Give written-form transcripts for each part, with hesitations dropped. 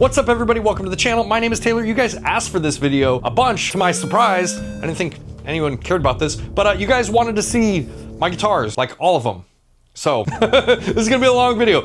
What's up everybody, welcome to the channel. My name is Taylor. You guys asked for this video a bunch. To my surprise, I didn't think anyone cared about this, but you guys wanted to see my guitars, like all of them. So, this is gonna be a long video.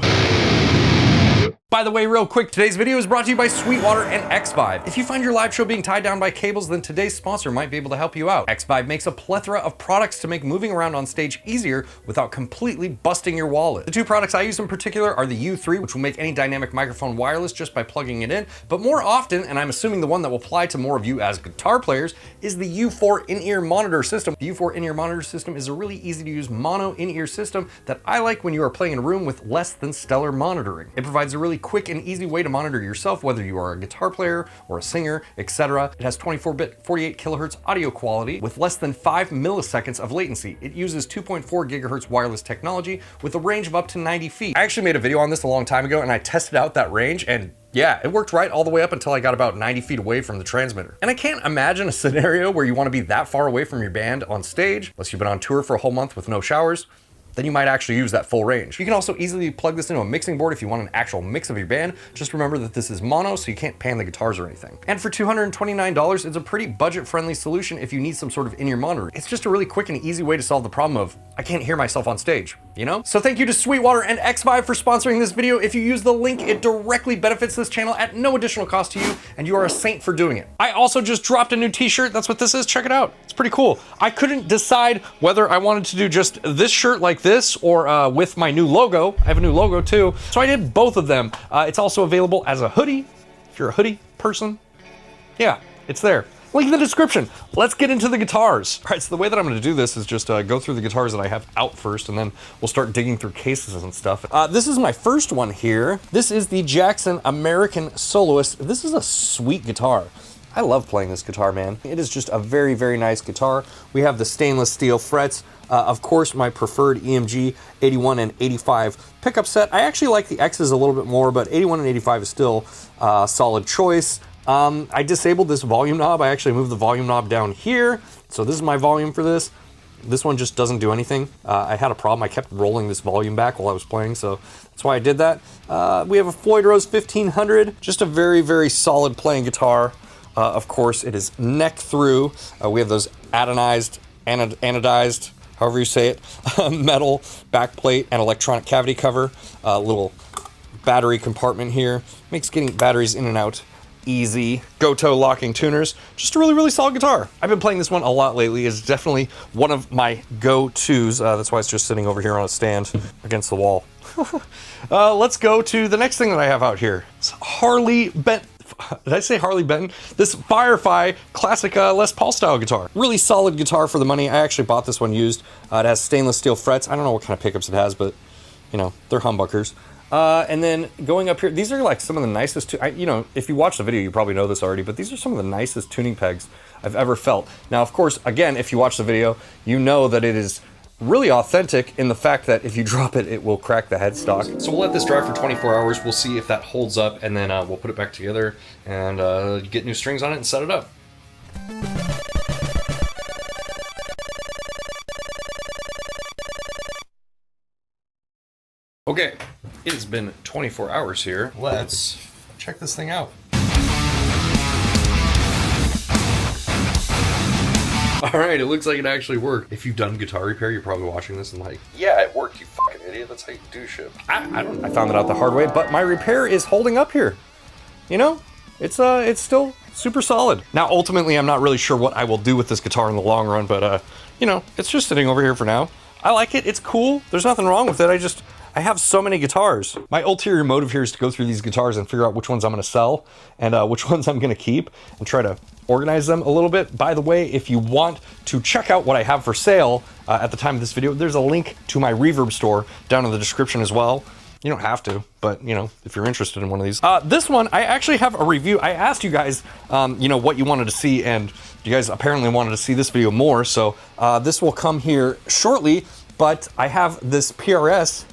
By the way, real quick, today's video is brought to you by Sweetwater and �XVibe. If you find your live show being tied down by cables, then today's sponsor might be able to help you out. �XVibe makes a plethora of products to make moving around on stage easier without completely busting your wallet. The two products I use in particular are the U3, which will make any dynamic microphone wireless just by plugging it in, but more often, and I'm assuming the one that will apply to more of you as guitar players, is the U4 in-ear monitor system. The U4 in-ear monitor system is a really easy to use mono in-ear system that I like when you are playing in a room with less than stellar monitoring. It provides a really quick and easy way to monitor yourself, whether you are a guitar player or a singer, etc. It has 24-bit 48 kilohertz audio quality with less than 5 milliseconds of latency. It uses 2.4 gigahertz wireless technology with a range of up to 90 feet. I actually made a video on this a long time ago and I tested out that range, and yeah, it worked right all the way up until I got about 90 feet away from the transmitter. And I can't imagine a scenario where you want to be that far away from your band on stage, unless you've been on tour for a whole month with no showers. Then you might actually use that full range. You can also easily plug this into a mixing board if you want an actual mix of your band. Just remember that this is mono, so you can't pan the guitars or anything. And for $229, it's a pretty budget-friendly solution if you need some sort of in-ear monitoring. It's just a really quick and easy way to solve the problem of, I can't hear myself on stage, you know? So thank you to Sweetwater and �XVibe for sponsoring this video. If you use the link, it directly benefits this channel at no additional cost to you, and you are a saint for doing it. I also just dropped a new t-shirt. That's what this is, check it out. It's pretty cool. I couldn't decide whether I wanted to do just this shirt like this or with my new logo. I have a new logo too. So I did both of them. It's also available as a hoodie, if you're a hoodie person. Yeah, it's there. Link in the description. Let's get into the guitars. All right, so the way that I'm gonna do this is just go through the guitars that I have out first, and then we'll start digging through cases and stuff. This is my first one here. This is the Jackson American Soloist. This is a sweet guitar. I love playing this guitar, man. It is just a very, very nice guitar. We have the stainless steel frets. Of course, my preferred EMG 81 and 85 pickup set. I actually like the X's a little bit more, but 81 and 85 is still a solid choice. I disabled this volume knob. I actually moved the volume knob down here. So this is my volume for this. This one just doesn't do anything. I had a problem. I kept rolling this volume back while I was playing, so that's why I did that. We have a Floyd Rose 1500. Just a very, very solid playing guitar. Of course, it is neck through. We have those anodized, however you say it, metal backplate and electronic cavity cover. Little battery compartment here. Makes getting batteries in and out easy. 𝐒𝐄𝐂𝐈𝐀 locking tuners. Just a really, really solid guitar. I've been playing this one a lot lately. It's definitely one of my go-tos. That's why it's just sitting over here on a stand against the wall. Let's go to the next thing that I have out here. It's Harley Benton. Did I say Harley Benton? This Firefly classic Les Paul style guitar. Really solid guitar for the money. I actually bought this one used. It has stainless steel frets. I don't know what kind of pickups it has, but you know, they're humbuckers. And then going up here, these are like some of the nicest, you know, if you watch the video, you probably know this already, but these are some of the nicest tuning pegs I've ever felt. Now, of course, again, if you watch the video, you know that it is really authentic in the fact that if you drop it, it will crack the headstock. So we'll let this dry for 24 hours. We'll see if that holds up, and then we'll put it back together and get new strings on it and set it up. Okay, it has been 24 hours here. Let's check this thing out. All right, it looks like it actually worked. If you've done guitar repair, you're probably watching this and like, yeah, it worked, you fucking idiot. That's how you do shit. I found it out the hard way, but my repair is holding up here. You know, it's still super solid. Now, ultimately, I'm not really sure what I will do with this guitar in the long run, but you know, it's just sitting over here for now. I like it. It's cool. There's nothing wrong with it. I have so many guitars. My ulterior motive here is to go through these guitars and figure out which ones I'm gonna sell and which ones I'm gonna keep and try to organize them a little bit. By the way, if you want to check out what I have for sale at the time of this video, there's a link to my Reverb store down in the description as well. You don't have to, but you know, if you're interested in one of these. This one, I actually have a review. I asked you guys, you know, what you wanted to see, and you guys apparently wanted to see this video more, so this will come here shortly, but I have this PRS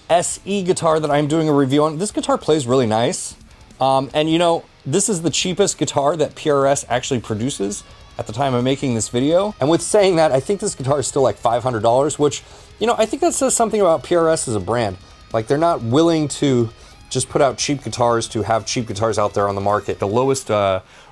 SE guitar that I'm doing a review on. This guitar plays really nice. And you know, this is the cheapest guitar that PRS actually produces at the time of making this video. And with saying that, I think this guitar is still like $500, which, you know, I think that says something about PRS as a brand. Like, they're not willing to just put out cheap guitars to have cheap guitars out there on the market. The lowest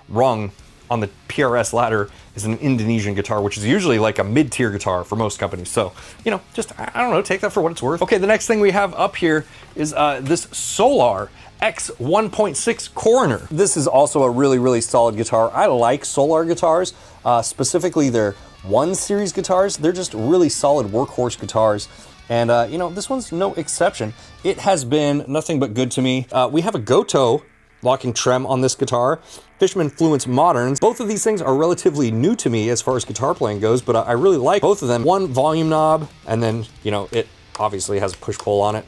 rung on the PRS ladder is an Indonesian guitar, which is usually like a mid-tier guitar for most companies. So, you know, just, I don't know, take that for what it's worth. Okay, the next thing we have up here is this Solar X1.6 Coroner. This is also a really, really solid guitar. I like Solar guitars, specifically their 1 series guitars. They're just really solid workhorse guitars. And, you know, this one's no exception. It has been nothing but good to me. We have a 𝐒𝐄𝐄𝐈 locking trem on this guitar. Fisherman Fluence Moderns. Both of these things are relatively new to me as far as guitar playing goes, but I really like both of them. One volume knob, and then, you know, it obviously has a push-pull on it.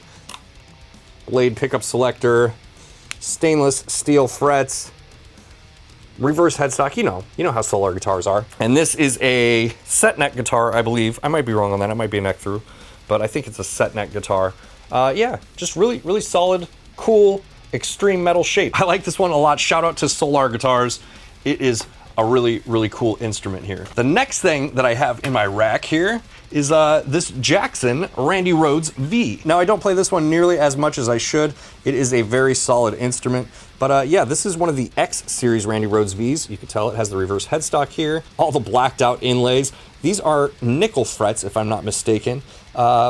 Blade pickup selector, stainless steel frets, reverse headstock. You know how Solar guitars are. And this is a set neck guitar, I believe. I might be wrong on that. It might be a neck through, but I think it's a set neck guitar. Yeah, just really, really solid, cool, extreme metal shape. I like this one a lot. Shout out to Solar Guitars. It is a really, really cool instrument here. The next thing that I have in my rack here is this Jackson Randy Rhoads V. Now, I don't play this one nearly as much as I should. It is a very solid instrument. But yeah, this is one of the X series Randy Rhoads Vs. You can tell it has the reverse headstock here, all the blacked out inlays. These are nickel frets, if I'm not mistaken.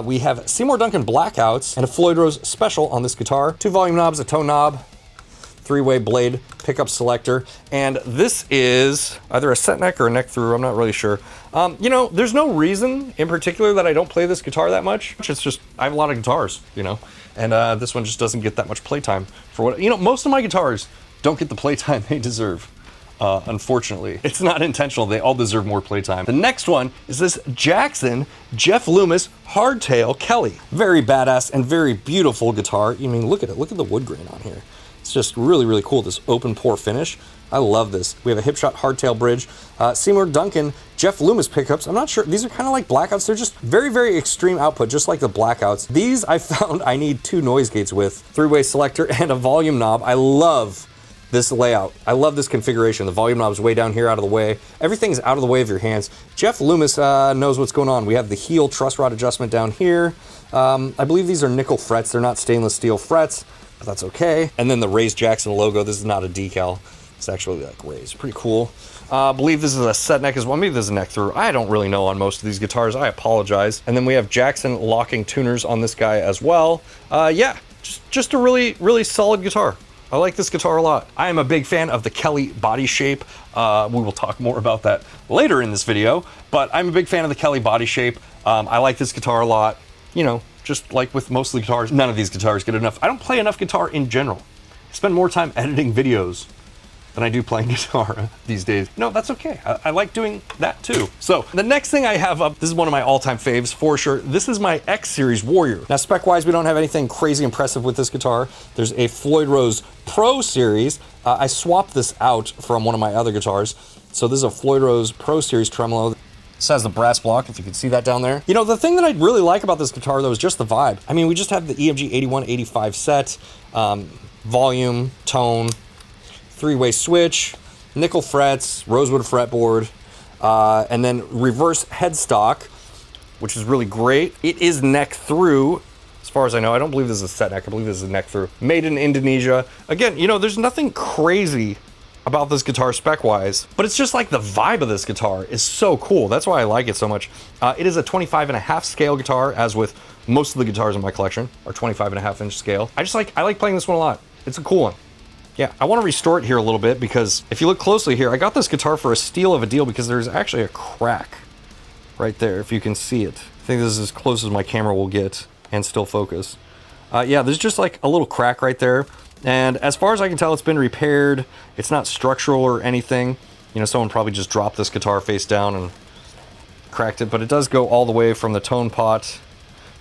We have Seymour Duncan blackouts and a Floyd Rose special on this guitar. 2 volume knobs, a tone knob, 3-way blade pickup selector, and this is either a set neck or a neck through, I'm not really sure. You know, there's no reason in particular that I don't play this guitar that much. It's just, I have a lot of guitars, you know, and this one just doesn't get that much playtime for what, you know, most of my guitars don't get the playtime they deserve. Unfortunately, it's not intentional. They all deserve more playtime. The next one is this Jackson Jeff Loomis Hardtail Kelly. Very badass and very beautiful guitar. I mean, look at it. Look at the wood grain on here. It's just really, really cool, this open pore finish. I love this. We have a hipshot hardtail bridge. Seymour Duncan Jeff Loomis pickups. I'm not sure, these are kind of like blackouts. They're just very, very extreme output, just like the blackouts. These I found I need 2 noise gates with, 3-way selector and a volume knob. I love this layout. I love this configuration. The volume knob is way down here out of the way. Everything's out of the way of your hands. Jeff Loomis knows what's going on. We have the heel truss rod adjustment down here. I believe these are nickel frets. They're not stainless steel frets, but that's okay. And then the raised Jackson logo. This is not a decal. It's actually like raised. Pretty cool. I believe this is a set neck as well. Maybe this is a neck through. I don't really know on most of these guitars. I apologize. And then we have Jackson locking tuners on this guy as well. Yeah, just a really, really solid guitar. I like this guitar a lot. I am a big fan of the Kelly body shape. We will talk more about that later in this video, but I'm a big fan of the Kelly body shape. I like this guitar a lot. You know, just like with most of the guitars, none of these guitars get enough. I don't play enough guitar in general. I spend more time editing videos than I do playing guitar these days. No, that's okay. I like doing that too. So the next thing I have up, this is one of my all-time faves for sure. This is my X Series Warrior. Now spec-wise, we don't have anything crazy impressive with this guitar. There's a Floyd Rose Pro Series. I swapped this out from one of my other guitars. So this is a Floyd Rose Pro Series tremolo. This has the brass block, if you can see that down there. You know, the thing that I really like about this guitar though is just the vibe. I mean, we just have the EMG8185 set, volume, tone, 3-way switch, nickel frets, rosewood fretboard, and then reverse headstock, which is really great. It is neck through, as far as I know. I don't believe this is a set neck. I believe this is a neck through. Made in Indonesia. Again, you know, there's nothing crazy about this guitar spec-wise, but it's just like the vibe of this guitar is so cool. That's why I like it so much. It is a 25.5 scale guitar, as with most of the guitars in my collection are 25.5 inch scale. I like playing this one a lot. It's a cool one. Yeah, I want to restore it here a little bit because if you look closely here, I got this guitar for a steal of a deal because there's actually a crack right there, if you can see it. I think this is as close as my camera will get and still focus. Yeah, there's just like a little crack right there. And as far as I can tell, it's been repaired. It's not structural or anything. You know, someone probably just dropped this guitar face down and cracked it, but it does go all the way from the tone pot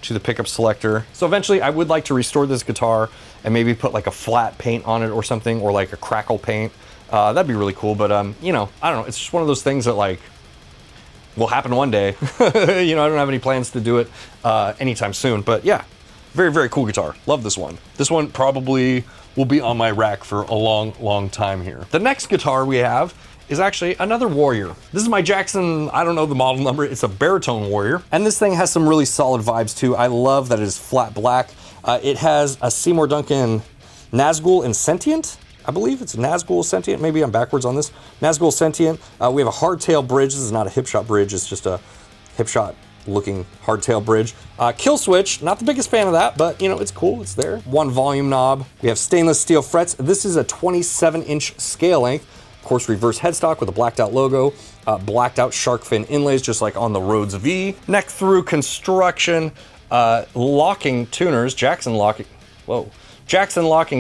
to the pickup selector. So eventually I would like to restore this guitar and maybe put like a flat paint on it or something, or like a crackle paint. That'd be really cool, but you know, I don't know. It's just one of those things that like will happen one day. You know, I don't have any plans to do it anytime soon, but yeah, very, very cool guitar. Love this one. This one probably will be on my rack for a long, long time here. The next guitar we have is actually another Warrior. This is my Jackson, I don't know the model number, it's a baritone Warrior. And this thing has some really solid vibes too. I love that it is flat black. It has a Seymour Duncan Nazgul and Sentient. I believe it's Nazgul Sentient. Maybe I'm backwards on this. Nazgul Sentient. We have a hardtail bridge. This is not a hipshot bridge. It's just a hipshot looking hardtail bridge. Kill switch, not the biggest fan of that, but you know, it's cool, it's there. One volume knob. We have stainless steel frets. This is a 27-inch scale length. Of course, reverse headstock with a blacked out logo, blacked out shark fin inlays, just like on the Rhodes V. Neck through construction, locking tuners, Jackson locking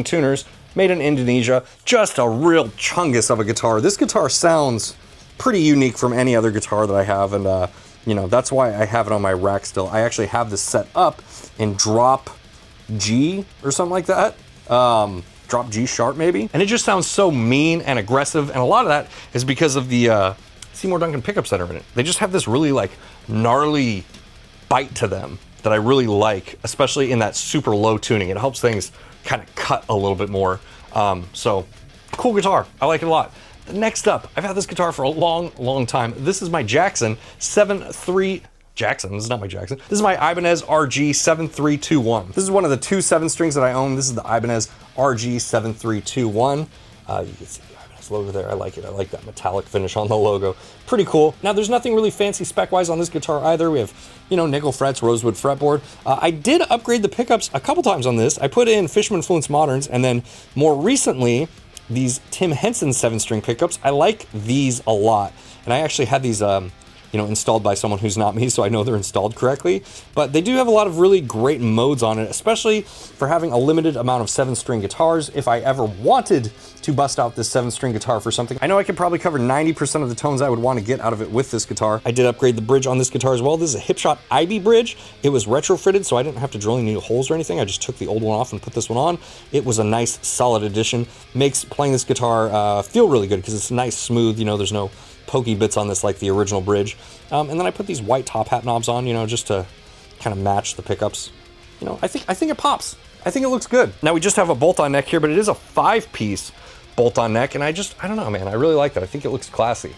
tuners, made in Indonesia. Just a real chungus of a guitar. This guitar sounds pretty unique from any other guitar that I have, and you know, that's why I have it on my rack still. I actually have this set up in drop G or something like that. Drop G sharp maybe. And it just sounds so mean and aggressive. And a lot of that is because of the Seymour Duncan pickups that are in it. They just have this really like gnarly bite to them that I really like, especially in that super low tuning. It helps things kind of cut a little bit more. So cool guitar, I like it a lot. Next up, I've had this guitar for a long time. This is my Jackson 7.3. Jackson, this is not my Jackson. This is my Ibanez RG7321. This is one of the 2 7-strings that I own. This is the Ibanez RG7321. You can see the Ibanez logo there. I like it. I like that metallic finish on the logo. Pretty cool. Now, there's nothing really fancy spec-wise on this guitar either. We have, you know, nickel frets, rosewood fretboard. I did upgrade the pickups a couple times on this. I put in Fishman Influence Moderns, and then more recently, these Tim Henson 7-string pickups. I like these a lot, and I actually had these you know, installed by someone who's not me, so I know they're installed correctly. But they do have a lot of really great modes on it, especially for having a limited amount of 7-string guitars. If I ever wanted to bust out this 7-string guitar for something, I know I could probably cover 90% of the tones I would want to get out of it with this guitar. I did upgrade the bridge on this guitar as well. This is a Hipshot IB bridge. It was retrofitted, so I didn't have to drill any new holes or anything. I just took the old one off and put this one on. It was a nice, solid addition. Makes playing this guitar feel really good because it's nice, smooth. You know, there's no pokey bits on this like the original bridge. And then I put these white top hat knobs on, you know, just to kind of match the pickups. You know, I think it pops. I think it looks good. Now we just have a bolt-on neck here, but it is a 5-piece bolt-on neck, and I don't know, man. I really like that. I think it looks classy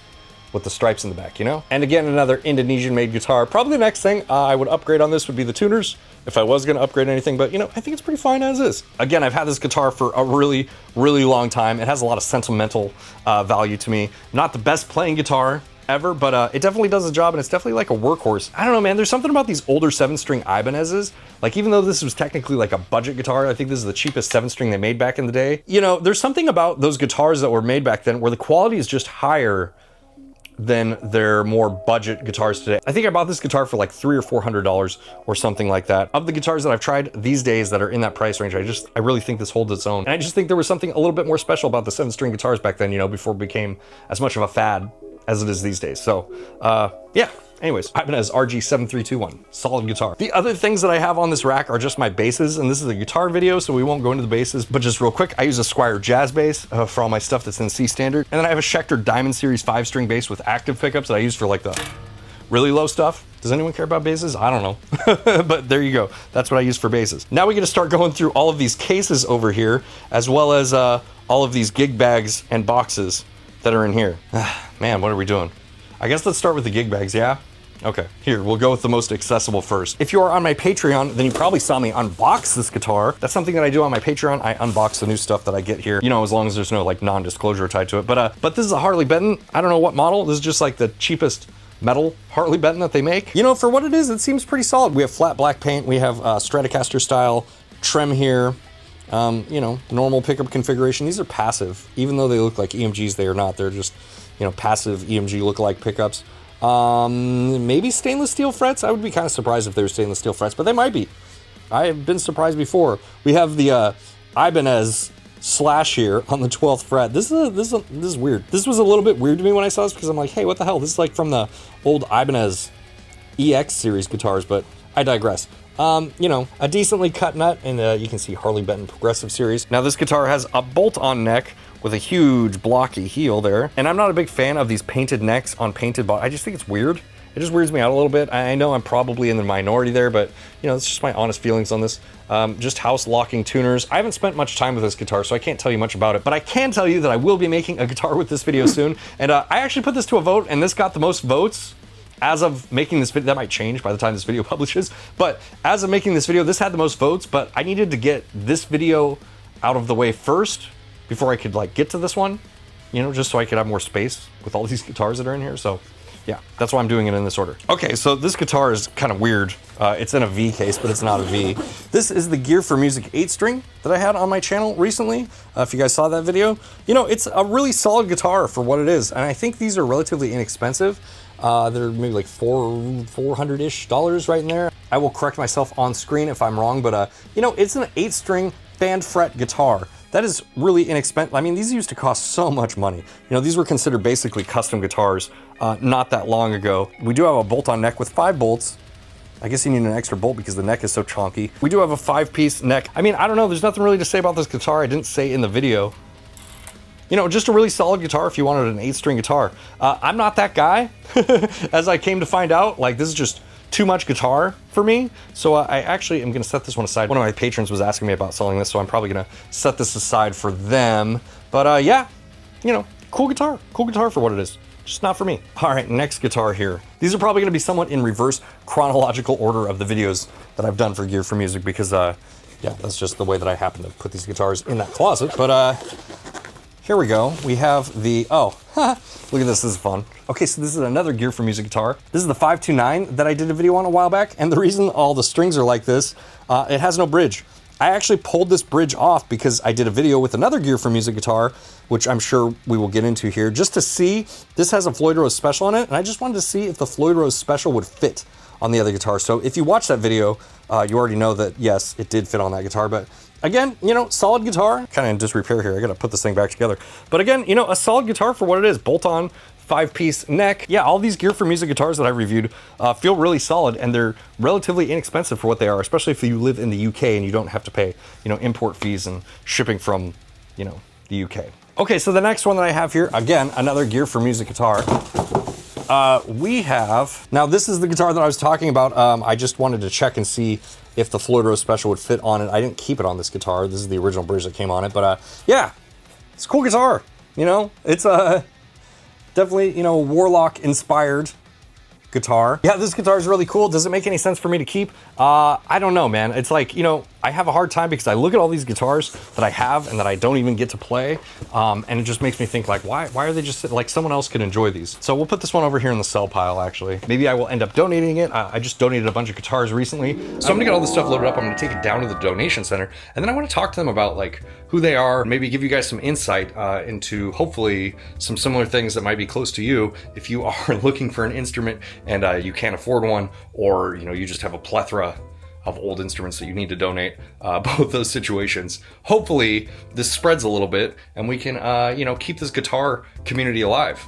with the stripes in the back, you know? And again, another Indonesian-made guitar. Probably the next thing I would upgrade on this would be the tuners, if I was gonna upgrade anything, but you know, I think it's pretty fine as is. Again, I've had this guitar for a really long time. It has a lot of sentimental value to me. Not the best playing guitar ever, but it definitely does the job, and it's definitely like a workhorse. I don't know, man, there's something about these older 7-string Ibanez's. Like, even though this was technically like a budget guitar, I think this is the cheapest 7-string they made back in the day. You know, there's something about those guitars that were made back then where the quality is just higher than their more budget guitars today. I think I bought this guitar for like $300 or $400 or something like that. Of the guitars that I've tried these days that are in that price range, I really think this holds its own. And I just think there was something a little bit more special about the 7-string guitars back then, you know, before it became as much of a fad as it is these days. So, yeah. Anyways, Ibanez RG7321, solid guitar. The other things that I have on this rack are just my basses, and this is a guitar video, so we won't go into the basses, but just real quick, I use a Squier jazz bass for all my stuff that's in C standard, and then I have a Schecter Diamond Series 5-string bass with active pickups that I use for like the really low stuff. Does anyone care about basses? I don't know. But there you go. That's what I use for basses. Now we get to start going through all of these cases over here, as well as all of these gig bags and boxes that are in here. Man, what are we doing? I guess let's start with the gig bags, yeah? Okay, here, we'll go with the most accessible first. If you are on my Patreon, then you probably saw me unbox this guitar. That's something that I do on my Patreon. I unbox the new stuff that I get here, you know, as long as there's no like non-disclosure tied to it. But this is a Harley Benton. I don't know what model. This is just like the cheapest metal Harley Benton that they make. You know, for what it is, it seems pretty solid. We have flat black paint. We have Stratocaster style trim here. You know, normal pickup configuration. These are passive. Even though they look like EMGs, they are not. They're just, you know, passive EMG lookalike pickups. Maybe stainless steel frets. I would be kind of surprised if they were stainless steel frets, but they might be. I have been surprised before. We have the Ibanez slash here on the 12th fret. This is weird. This was a little bit weird to me when I saw this because I'm like, hey, what the hell? This is like from the old Ibanez EX series guitars, but I digress. You know, a decently cut nut, and you can see Harley Benton Progressive Series. Now this guitar has a bolt-on neck with a huge blocky heel there, and I'm not a big fan of these painted necks on painted body. I just think it's weird. It just weirds me out a little bit. I know I'm probably in the minority there, but you know, it's just my honest feelings on this. Just house locking tuners. I haven't spent much time with this guitar, so I can't tell you much about it, but I can tell you that I will be making a guitar with this video soon, and I actually put this to a vote, and this got the most votes. As of making this video, that might change by the time this video publishes, but as of making this video, this had the most votes, but I needed to get this video out of the way first before I could like get to this one, you know, just so I could have more space with all these guitars that are in here. So yeah, that's why I'm doing it in this order. Okay, so this guitar is kind of weird. It's in a V case, but it's not a V. This is the Gear for Music 8-string that I had on my channel recently. If you guys saw that video, you know, it's a really solid guitar for what it is. And I think these are relatively inexpensive. They're maybe like $400-ish right in there. I will correct myself on screen if I'm wrong, but you know, it's an 8-string band fret guitar. That is really inexpensive. I mean, these used to cost so much money. You know, these were considered basically custom guitars not that long ago. We do have a bolt-on neck with 5 bolts. I guess you need an extra bolt because the neck is so chonky. We do have a 5-piece neck. I mean, I don't know, there's nothing really to say about this guitar I didn't say in the video. You know, just a really solid guitar if you wanted an 8-string guitar. I'm not that guy, as I came to find out. Like, this is just too much guitar for me. So I actually am gonna set this one aside. One of my patrons was asking me about selling this, so I'm probably gonna set this aside for them. But yeah, you know, cool guitar for what it is. Just not for me. All right, next guitar here. These are probably gonna be somewhat in reverse chronological order of the videos that I've done for Gear for Music because yeah, that's just the way that I happen to put these guitars in that closet. But here we go. We have the, oh, look at this is fun. Okay, so this is another Gear for Music guitar. This is the 529 that I did a video on a while back, and the reason all the strings are like this, it has no bridge. I actually pulled this bridge off because I did a video with another Gear for Music guitar, which I'm sure we will get into here, just to see. This has a Floyd Rose Special on it, and I just wanted to see if the Floyd Rose Special would fit on the other guitar. So if you watch that video, you already know that, yes, it did fit on that guitar, but again, you know, solid guitar. Kind of in disrepair here. I gotta put this thing back together. But again, you know, a solid guitar for what it is. Bolt-on, 5-piece neck. Yeah, all these Gear for Music guitars that I reviewed feel really solid, and they're relatively inexpensive for what they are, especially if you live in the UK and you don't have to pay, you know, import fees and shipping from, you know, the UK. Okay, so the next one that I have here, again, another Gear for Music guitar. We have, now this is the guitar that I was talking about. I just wanted to check and see if the Floyd Rose Special would fit on it. I didn't keep it on this guitar. This is the original bridge that came on it, but yeah, it's a cool guitar. You know, it's definitely, you know, Warlock inspired guitar. Yeah, this guitar is really cool. Does it make any sense for me to keep? I don't know, man. It's like, you know, I have a hard time because I look at all these guitars that I have and that I don't even get to play, and it just makes me think like, why are they just like someone else could enjoy these? So we'll put this one over here in the sell pile, actually. Maybe I will end up donating it. I just donated a bunch of guitars recently. So I'm gonna get all this stuff loaded up. I'm gonna take it down to the donation center, and then I want to talk to them about like who they are, maybe give you guys some insight into hopefully some similar things that might be close to you if you are looking for an instrument and you can't afford one, or you know, you just have a plethora of old instruments that you need to donate. Both those situations. Hopefully this spreads a little bit and we can you know, keep this guitar community alive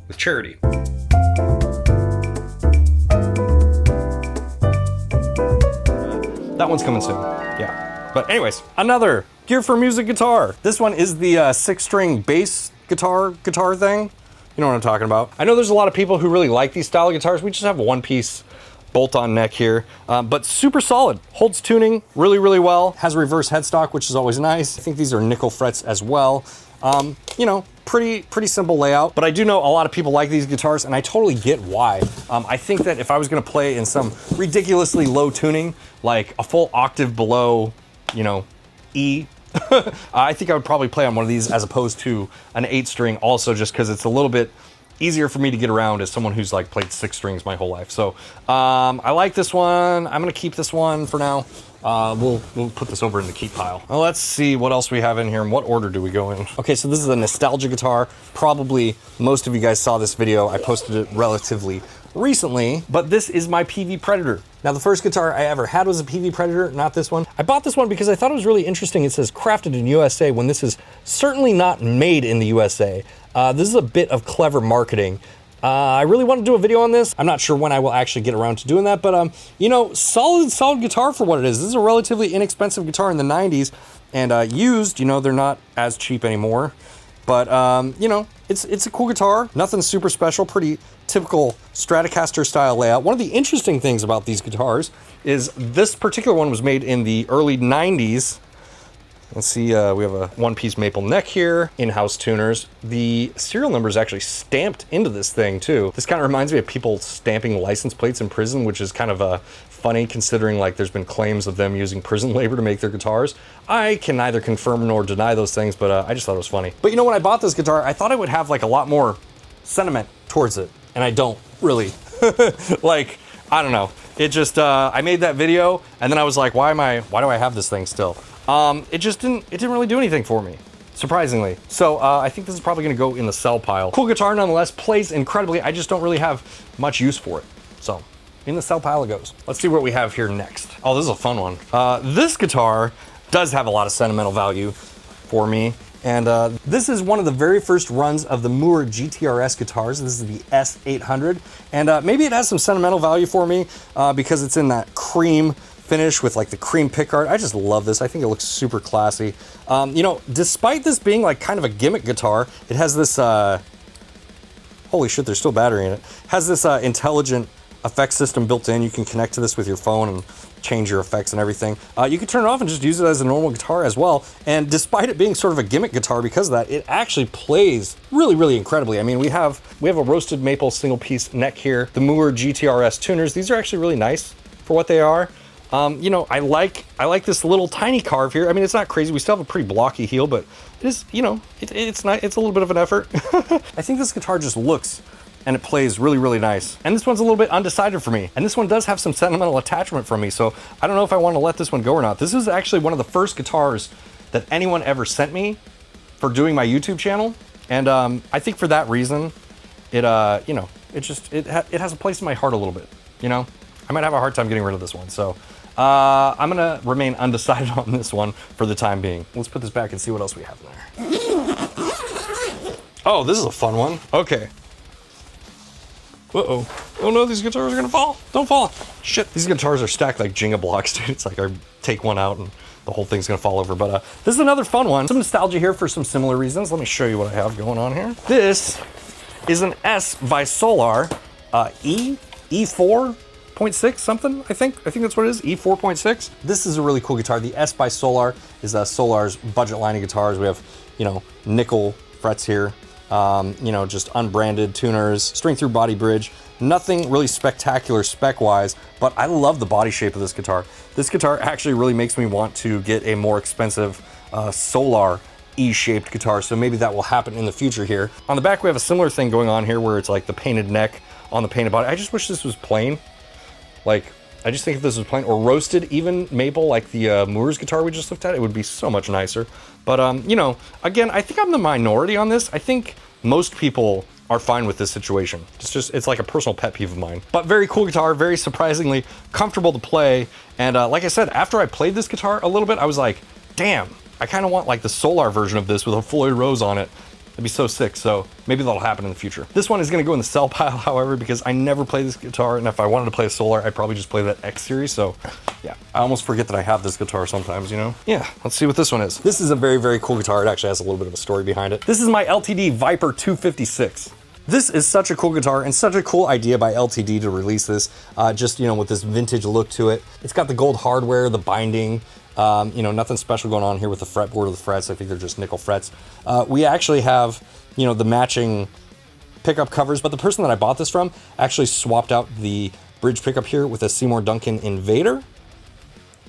with charity. That one's coming soon, yeah. But anyways, another Gear for Music guitar. This one is the 6-string bass guitar thing. You know what I'm talking about. I know there's a lot of people who really like these style of guitars. We just have a 1-piece bolt-on neck here, but super solid. Holds tuning really, really well. Has a reverse headstock, which is always nice. I think these are nickel frets as well. You know, pretty simple layout, but I do know a lot of people like these guitars, and I totally get why. I think that if I was gonna play in some ridiculously low tuning, like a full octave below, you know, E, I think I would probably play on one of these as opposed to an 8-string also, just because it's a little bit easier for me to get around as someone who's like played 6 strings my whole life. So I like this one. I'm gonna keep this one for now. We'll put this over in the keep pile. Well, let's see what else we have in here and what order do we go in. Okay, so this is a nostalgia guitar. Probably most of you guys saw this video. I posted it relatively recently, but this is my Peavey Predator. Now, the first guitar I ever had was a Peavey Predator, not this one. I bought this one because I thought it was really interesting. It says crafted in USA when this is certainly not made in the USA. This is a bit of clever marketing. I really want to do a video on this. I'm not sure when I will actually get around to doing that, but you know, solid guitar for what it is. This is a relatively inexpensive guitar in the 90s, and used, you know, they're not as cheap anymore. But you know, it's a cool guitar. Nothing super special, pretty typical Stratocaster style layout. One of the interesting things about these guitars is this particular one was made in the early 90s. Let's see, we have a one-piece maple neck here, in-house tuners. The serial number is actually stamped into this thing too. This kind of reminds me of people stamping license plates in prison, which is kind of funny considering like there's been claims of them using prison labor to make their guitars. I can neither confirm nor deny those things, but I just thought it was funny. But you know, when I bought this guitar, I thought I would have like a lot more sentiment towards it, and I don't really. Like, I don't know. It just, I made that video, and then I was like, why do I have this thing still? It didn't really do anything for me, surprisingly. So I think this is probably gonna go in the sell pile. Cool guitar nonetheless, plays incredibly. I just don't really have much use for it. So in the sell pile it goes. Let's see what we have here next. Oh, this is a fun one. This guitar does have a lot of sentimental value for me. And this is one of the very first runs of the Mooer GTRS guitars. This is the S800. And maybe it has some sentimental value for me because it's in that cream finish with like the cream pickguard. I just love this. I think it looks super classy. You know, despite this being like kind of a gimmick guitar, it has this, holy shit, there's still battery in it. Has this intelligent effects system built in. You can connect to this with your phone and change your effects and everything. You can turn it off and just use it as a normal guitar as well. And despite it being sort of a gimmick guitar because of that, it actually plays really, really incredibly. I mean, we have a roasted maple single piece neck here. The Mooer GTRS tuners, these are actually really nice for what they are. You know, I like this little tiny carve here. I mean, it's not crazy. We still have a pretty blocky heel, but it is, you know, it's nice. It's a little bit of an effort. I think this guitar just looks and it plays really, really nice. And this one's a little bit undecided for me. And this one does have some sentimental attachment from me, so I don't know if I want to let this one go or not. This is actually one of the first guitars that anyone ever sent me for doing my YouTube channel. And I think for that reason, it, you know, it has a place in my heart a little bit, you know? I might have a hard time getting rid of this one, so I'm gonna remain undecided on this one for the time being. Let's put this back and see what else we have in there. Oh, this is a fun one. Okay. Uh-oh. Oh no, these guitars are gonna fall. Don't fall. Shit, these guitars are stacked like Jenga blocks, dude. It's like I take one out and the whole thing's gonna fall over. But this is another fun one. Some nostalgia here for some similar reasons. Let me show you what I have going on here. This is an S by Solar E4.6 something, I think that's what it is, E4.6. This is a really cool guitar. The S by Solar is Solar's budget line of guitars. We have, you know, nickel frets here. You know, just unbranded tuners, string through body bridge, nothing really spectacular spec-wise, but I love the body shape of this guitar. This guitar actually really makes me want to get a more expensive Solar E-shaped guitar, so maybe that will happen in the future here. On the back, we have a similar thing going on here where it's like the painted neck on the painted body. I just wish this was plain. Like, I just think if this was plain or roasted, even maple, like the Mooer's guitar we just looked at, it would be so much nicer. But, you know, again, I think I'm the minority on this. I think most people are fine with this situation. It's like a personal pet peeve of mine. But very cool guitar, very surprisingly comfortable to play. And like I said, after I played this guitar a little bit, I was like, damn, I kind of want like the Solar version of this with a Floyd Rose on it. It'd be so sick, so maybe that'll happen in the future. This one is gonna go in the sell pile, however, because I never play this guitar, and if I wanted to play a Solar, I'd probably just play that X series, so yeah. I almost forget that I have this guitar sometimes, you know? Yeah, let's see what this one is. This is a very, very cool guitar. It actually has a little bit of a story behind it. This is my LTD Viper 256. This is such a cool guitar and such a cool idea by LTD to release this, just, you know, with this vintage look to it. It's got the gold hardware, the binding, you know, nothing special going on here with the fretboard or the frets. I think they're just nickel frets. We actually have, you know, the matching pickup covers, but the person that I bought this from actually swapped out the bridge pickup here with a Seymour Duncan Invader.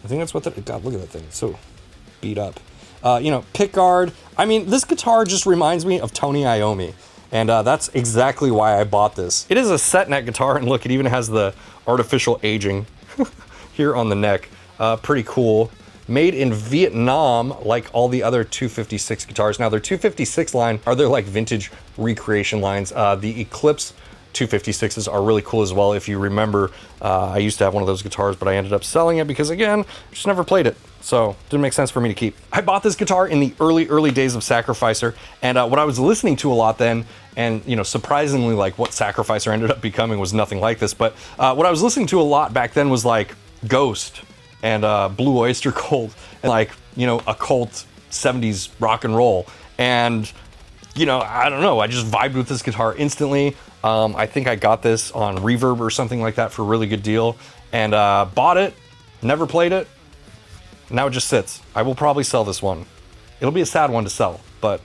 I think that's what that, God, look at that thing. It's so beat up. You know, pickguard. I mean, this guitar just reminds me of 𝐏𝐂𝐄𝐈𝐀𝐋. And that's exactly why I bought this. It is a set neck guitar, and look, it even has the artificial aging here on the neck. Pretty cool. Made in Vietnam, like all the other 256 guitars. Now, their 256 line are their like vintage recreation lines. The 𝐒𝐏𝐄𝐈𝐀𝐋 256s are really cool as well. If you remember, I used to have one of those guitars, but I ended up selling it because, again, I just never played it. So it didn't make sense for me to keep. I bought this guitar in the early days of Sacrificer, and what I was listening to a lot then, and you know, surprisingly, like what Sacrificer ended up becoming was nothing like this, but what I was listening to a lot back then was like Ghost and Blue Oyster Cult, and like, you know, occult 70s rock and roll. And, you know, I don't know, I just vibed with this guitar instantly. I think I got this on Reverb or something like that for a really good deal, and bought it, never played it, now it just sits. I will probably sell this one. It'll be a sad one to sell, but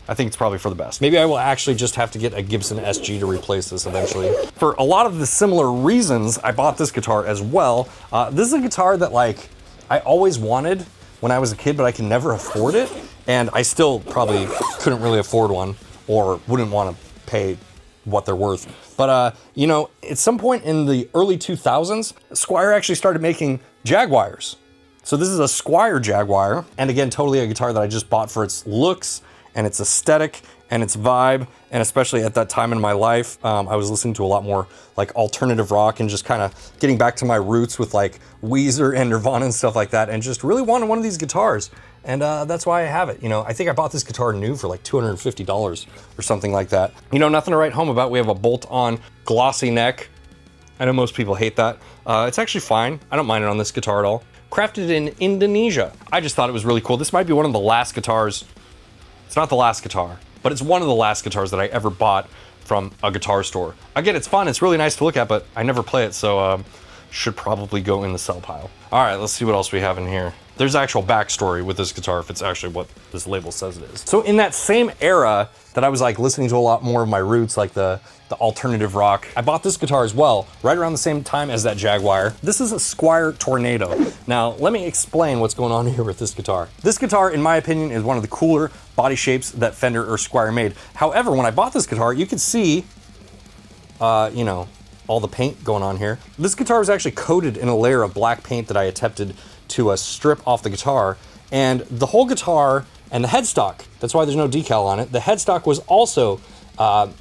I think it's probably for the best. Maybe I will actually just have to get a Gibson SG to replace this eventually. For a lot of the similar reasons, I bought this guitar as well. This is a guitar that like I always wanted when I was a kid, but I can never afford it. And I still probably couldn't really afford one or wouldn't want to pay what they're worth. But you know, at some point in the early 2000s, Squier actually started making Jaguars. So this is a Squier Jaguar. And again, totally a guitar that I just bought for its looks and its aesthetic and its vibe. And especially at that time in my life, I was listening to a lot more like alternative rock and just kind of getting back to my roots with like Weezer and Nirvana and stuff like that, and just really wanted one of these guitars. And that's why I have it. You know, I think I bought this guitar new for like $250 or something like that. You know, nothing to write home about. We have a bolt-on glossy neck. I know most people hate that. It's actually fine. I don't mind it on this guitar at all. Crafted in Indonesia. I just thought it was really cool. This might be one of the last guitars. It's not the last guitar, but it's one of the last guitars that I ever bought from a guitar store. Again, it's fun. It's really nice to look at, but I never play it, so should probably go in the sell pile. All right, let's see what else we have in here. There's actual backstory with this guitar if it's actually what this label says it is. So in that same era that I was like listening to a lot more of my roots, like the alternative rock, I bought this guitar as well, right around the same time as that Jaguar. This is a Squier Tornado. Now, let me explain what's going on here with this guitar. This guitar, in my opinion, is one of the cooler body shapes that Fender or Squier made. However, when I bought this guitar, you could see, you know, all the paint going on here. This guitar was actually coated in a layer of black paint that I attempted to strip off the guitar, and the whole guitar and the headstock, that's why there's no decal on it, the headstock was also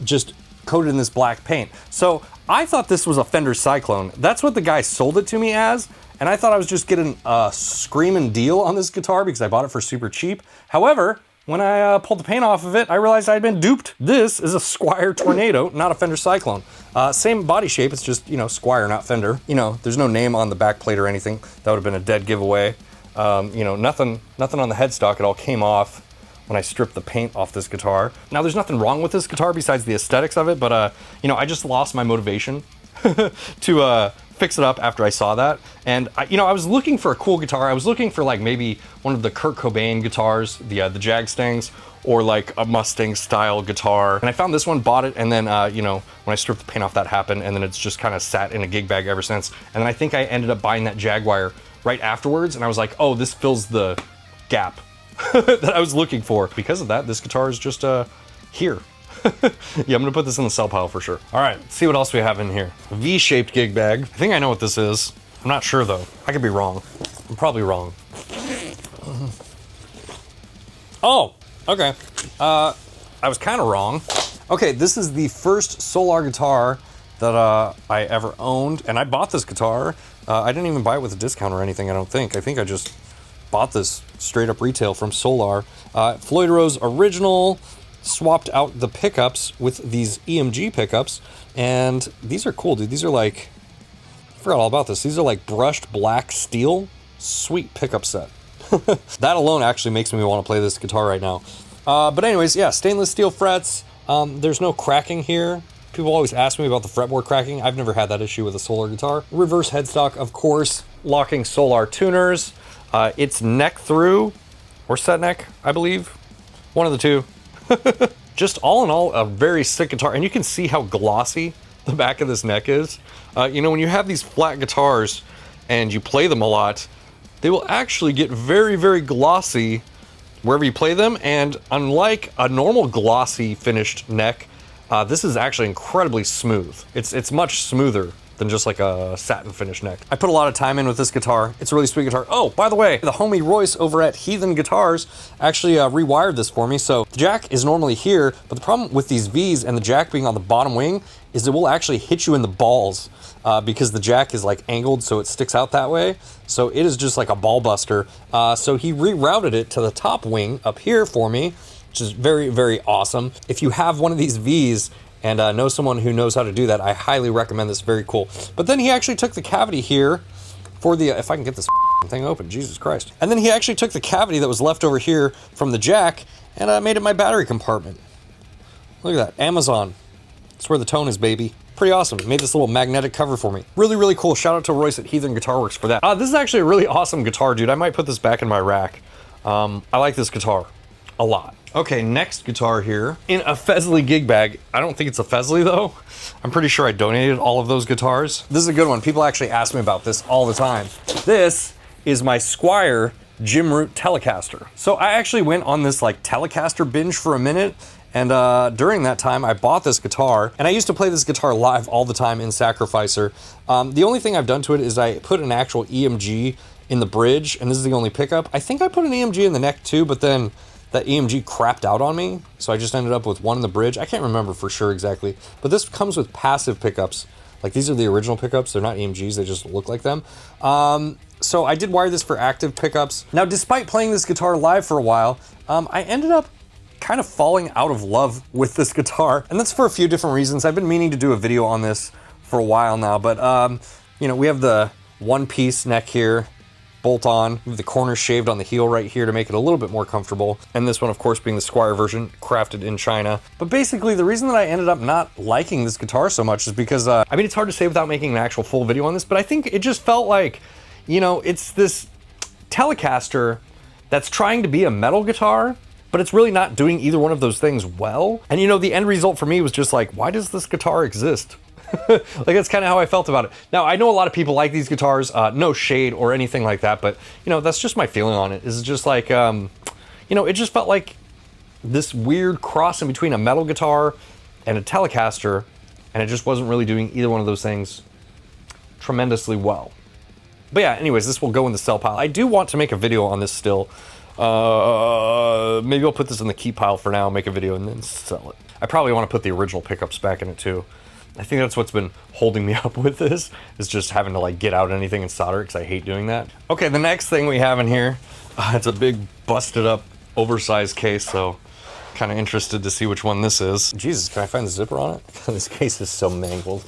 just coated in this black paint. So I thought this was a Fender Cyclone. That's what the guy sold it to me as, and I thought I was just getting a screaming deal on this guitar because I bought it for super cheap. However, when I pulled the paint off of it, I realized I'd been duped. This is a Squier Tornado, not a Fender Cyclone. Same body shape, it's just, you know, Squier, not Fender. You know, there's no name on the back plate or anything. That would have been a dead giveaway. You know, nothing on the headstock. It all came off when I stripped the paint off this guitar. Now, there's nothing wrong with this guitar besides the aesthetics of it, but, you know, I just lost my motivation to fix it up after I saw that. And you know, I was looking for a cool guitar. I was looking for like maybe one of the Kurt Cobain guitars, the Jag Stangs, or like a Mustang style guitar. And I found this one, bought it, and then you know, when I stripped the paint off, that happened, and then it's just kind of sat in a gig bag ever since. And then I think I ended up buying that Jaguar right afterwards, and I was like, oh, this fills the gap that I was looking for. Because of that, this guitar is just here. Yeah, I'm gonna put this in the sell pile for sure. All right, let's see what else we have in here. A V-shaped gig bag. I think I know what this is. I'm not sure though. I could be wrong. I'm probably wrong. Oh, okay. I was kind of wrong. Okay, this is the first Solar guitar that I ever owned, and I bought this guitar. I didn't even buy it with a discount or anything, I don't think. I think I just bought this straight up retail from Solar. Floyd Rose original. Swapped out the pickups with these EMG pickups, and these are cool, dude. These are like, I forgot all about this. These are like brushed black steel. Sweet pickup set. That alone actually makes me want to play this guitar right now. But anyways, yeah, stainless steel frets. There's no cracking here. People always ask me about the fretboard cracking. I've never had that issue with a Solar guitar. Reverse headstock, of course. Locking Solar tuners. It's neck through, or set neck, I believe. One of the two. Just all in all, a very sick guitar, and you can see how glossy the back of this neck is. You know, when you have these flat guitars and you play them a lot, they will actually get very, very glossy wherever you play them, and unlike a normal glossy finished neck, this is actually incredibly smooth. It's much smoother than just like a satin finish neck. I put a lot of time in with this guitar. It's a really sweet guitar. Oh, by the way, the homie Royce over at Heathen Guitars actually rewired this for me. So the jack is normally here, but the problem with these V's and the jack being on the bottom wing is it will actually hit you in the balls because the jack is like angled so it sticks out that way. So it is just like a ball buster. So he rerouted it to the top wing up here for me, which is very, very awesome. If you have one of these V's and know someone who knows how to do that, I highly recommend this. Very cool. But then he actually took the cavity here for the, if I can get this thing open, Jesus Christ. And then he actually took the cavity that was left over here from the jack and made it my battery compartment. Look at that, Amazon. That's where the tone is, baby. Pretty awesome. It made this little magnetic cover for me. Really, really cool. Shout out to Royce at Heathen Guitar Works for that. This is actually a really awesome guitar, dude. I might put this back in my rack. I like this guitar a lot. Okay, next guitar here in a Fesley gig bag. I don't think it's a Fesley though. I'm pretty sure I donated all of those guitars. This is a good one. People actually ask me about this all the time. This is my Squier Gym Root Telecaster. So I actually went on this like Telecaster binge for a minute, and during that time I bought this guitar, and I used to play this guitar live all the time in Sacrificer. The only thing I've done to it is I put an actual EMG in the bridge, and this is the only pickup. I think I put an EMG in the neck too, but then that EMG crapped out on me, so I just ended up with one in the bridge. I can't remember for sure exactly, but this comes with passive pickups. Like, these are the original pickups. They're not EMGs, they just look like them. So I did wire this for active pickups. Now, despite playing this guitar live for a while, I ended up kind of falling out of love with this guitar, and that's for a few different reasons. I've been meaning to do a video on this for a while now, but you know, we have the one-piece neck here, bolt on, with the corners shaved on the heel right here to make it a little bit more comfortable. And this one, of course, being the Squier version, crafted in China. But basically, the reason that I ended up not liking this guitar so much is because, I mean, it's hard to say without making an actual full video on this, but I think it just felt like, you know, it's this Telecaster that's trying to be a metal guitar, but it's really not doing either one of those things well. And you know, the end result for me was just like, why does this guitar exist? Like, that's kind of how I felt about it. Now, I know a lot of people like these guitars, no shade or anything like that, but you know, that's just my feeling on it. Is just like, you know, it just felt like this weird cross in between a metal guitar and a Telecaster, and it just wasn't really doing either one of those things tremendously well. But yeah, anyways, this will go in the sell pile. I do want to make a video on this still. Maybe I'll put this in the keep pile for now, make a video, and then sell it. I probably want to put the original pickups back in it too. I think that's what's been holding me up with this, is just having to like get out anything and solder it, because I hate doing that. Okay, the next thing we have in here, it's a big busted up oversized case, so kind of interested to see which one this is. Jesus, can I find the zipper on it? This case is so mangled.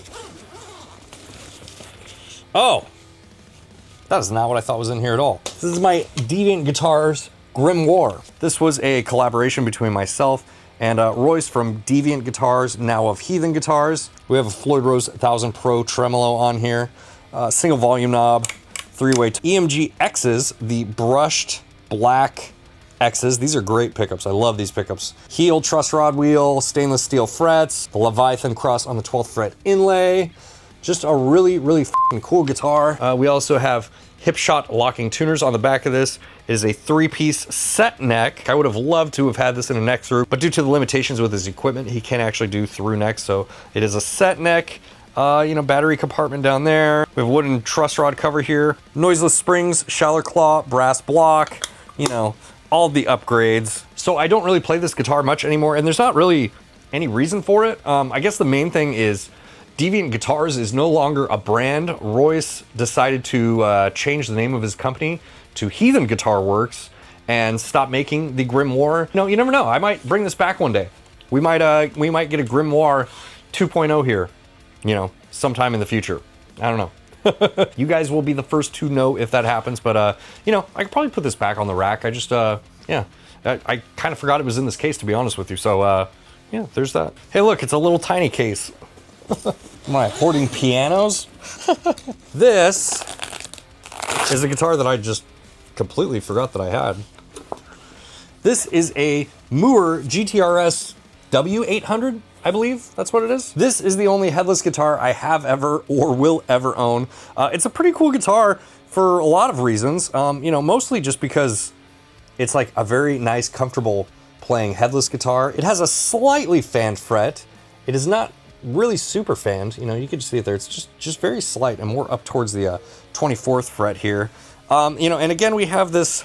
Oh, that is not what I thought was in here at all. This is my Deviant Guitars Grimoire. This was a collaboration between myself and Royce from Deviant Guitars, now of Heathen Guitars. We have a Floyd Rose 1000 Pro tremolo on here, single volume knob, 3-way EMG X's, the brushed black X's. These are great pickups. I love these pickups. Heel truss rod wheel, stainless steel frets, the Leviathan cross on the 12th fret inlay. Just a really, really f***ing cool guitar. We also have hip shot locking tuners on the back of this. It is a 3-piece set neck. I would have loved to have had this in a neck through, but due to the limitations with his equipment, he can't actually do through neck, so it is a set neck. You know, battery compartment down there. We have a wooden truss rod cover here. Noiseless springs, shallow claw, brass block, you know, all the upgrades. So I don't really play this guitar much anymore, and there's not really any reason for it. I guess the main thing is Deviant Guitars is no longer a brand. Royce decided to change the name of his company to Heathen Guitar Works and stop making the Grimoire. You know, you never know. I might bring this back one day. We might get a Grimoire 2.0 here, you know, sometime in the future. I don't know. You guys will be the first to know if that happens, but you know, I could probably put this back on the rack. I just, yeah, I kind of forgot it was in this case, to be honest with you. So, yeah, there's that. Hey, look, it's a little tiny case. Am I hoarding pianos? This is a guitar that I just completely forgot that I had. This is a Mooer GTRS W800, I believe that's what it is. This is the only headless guitar I have ever or will ever own. It's a pretty cool guitar for a lot of reasons. You know, mostly just because it's like a very nice, comfortable playing headless guitar. It has a slightly fanned fret. It is not really super fanned, you know, you can see it there. It's just very slight and more up towards the 24th fret here. You know, and again, we have this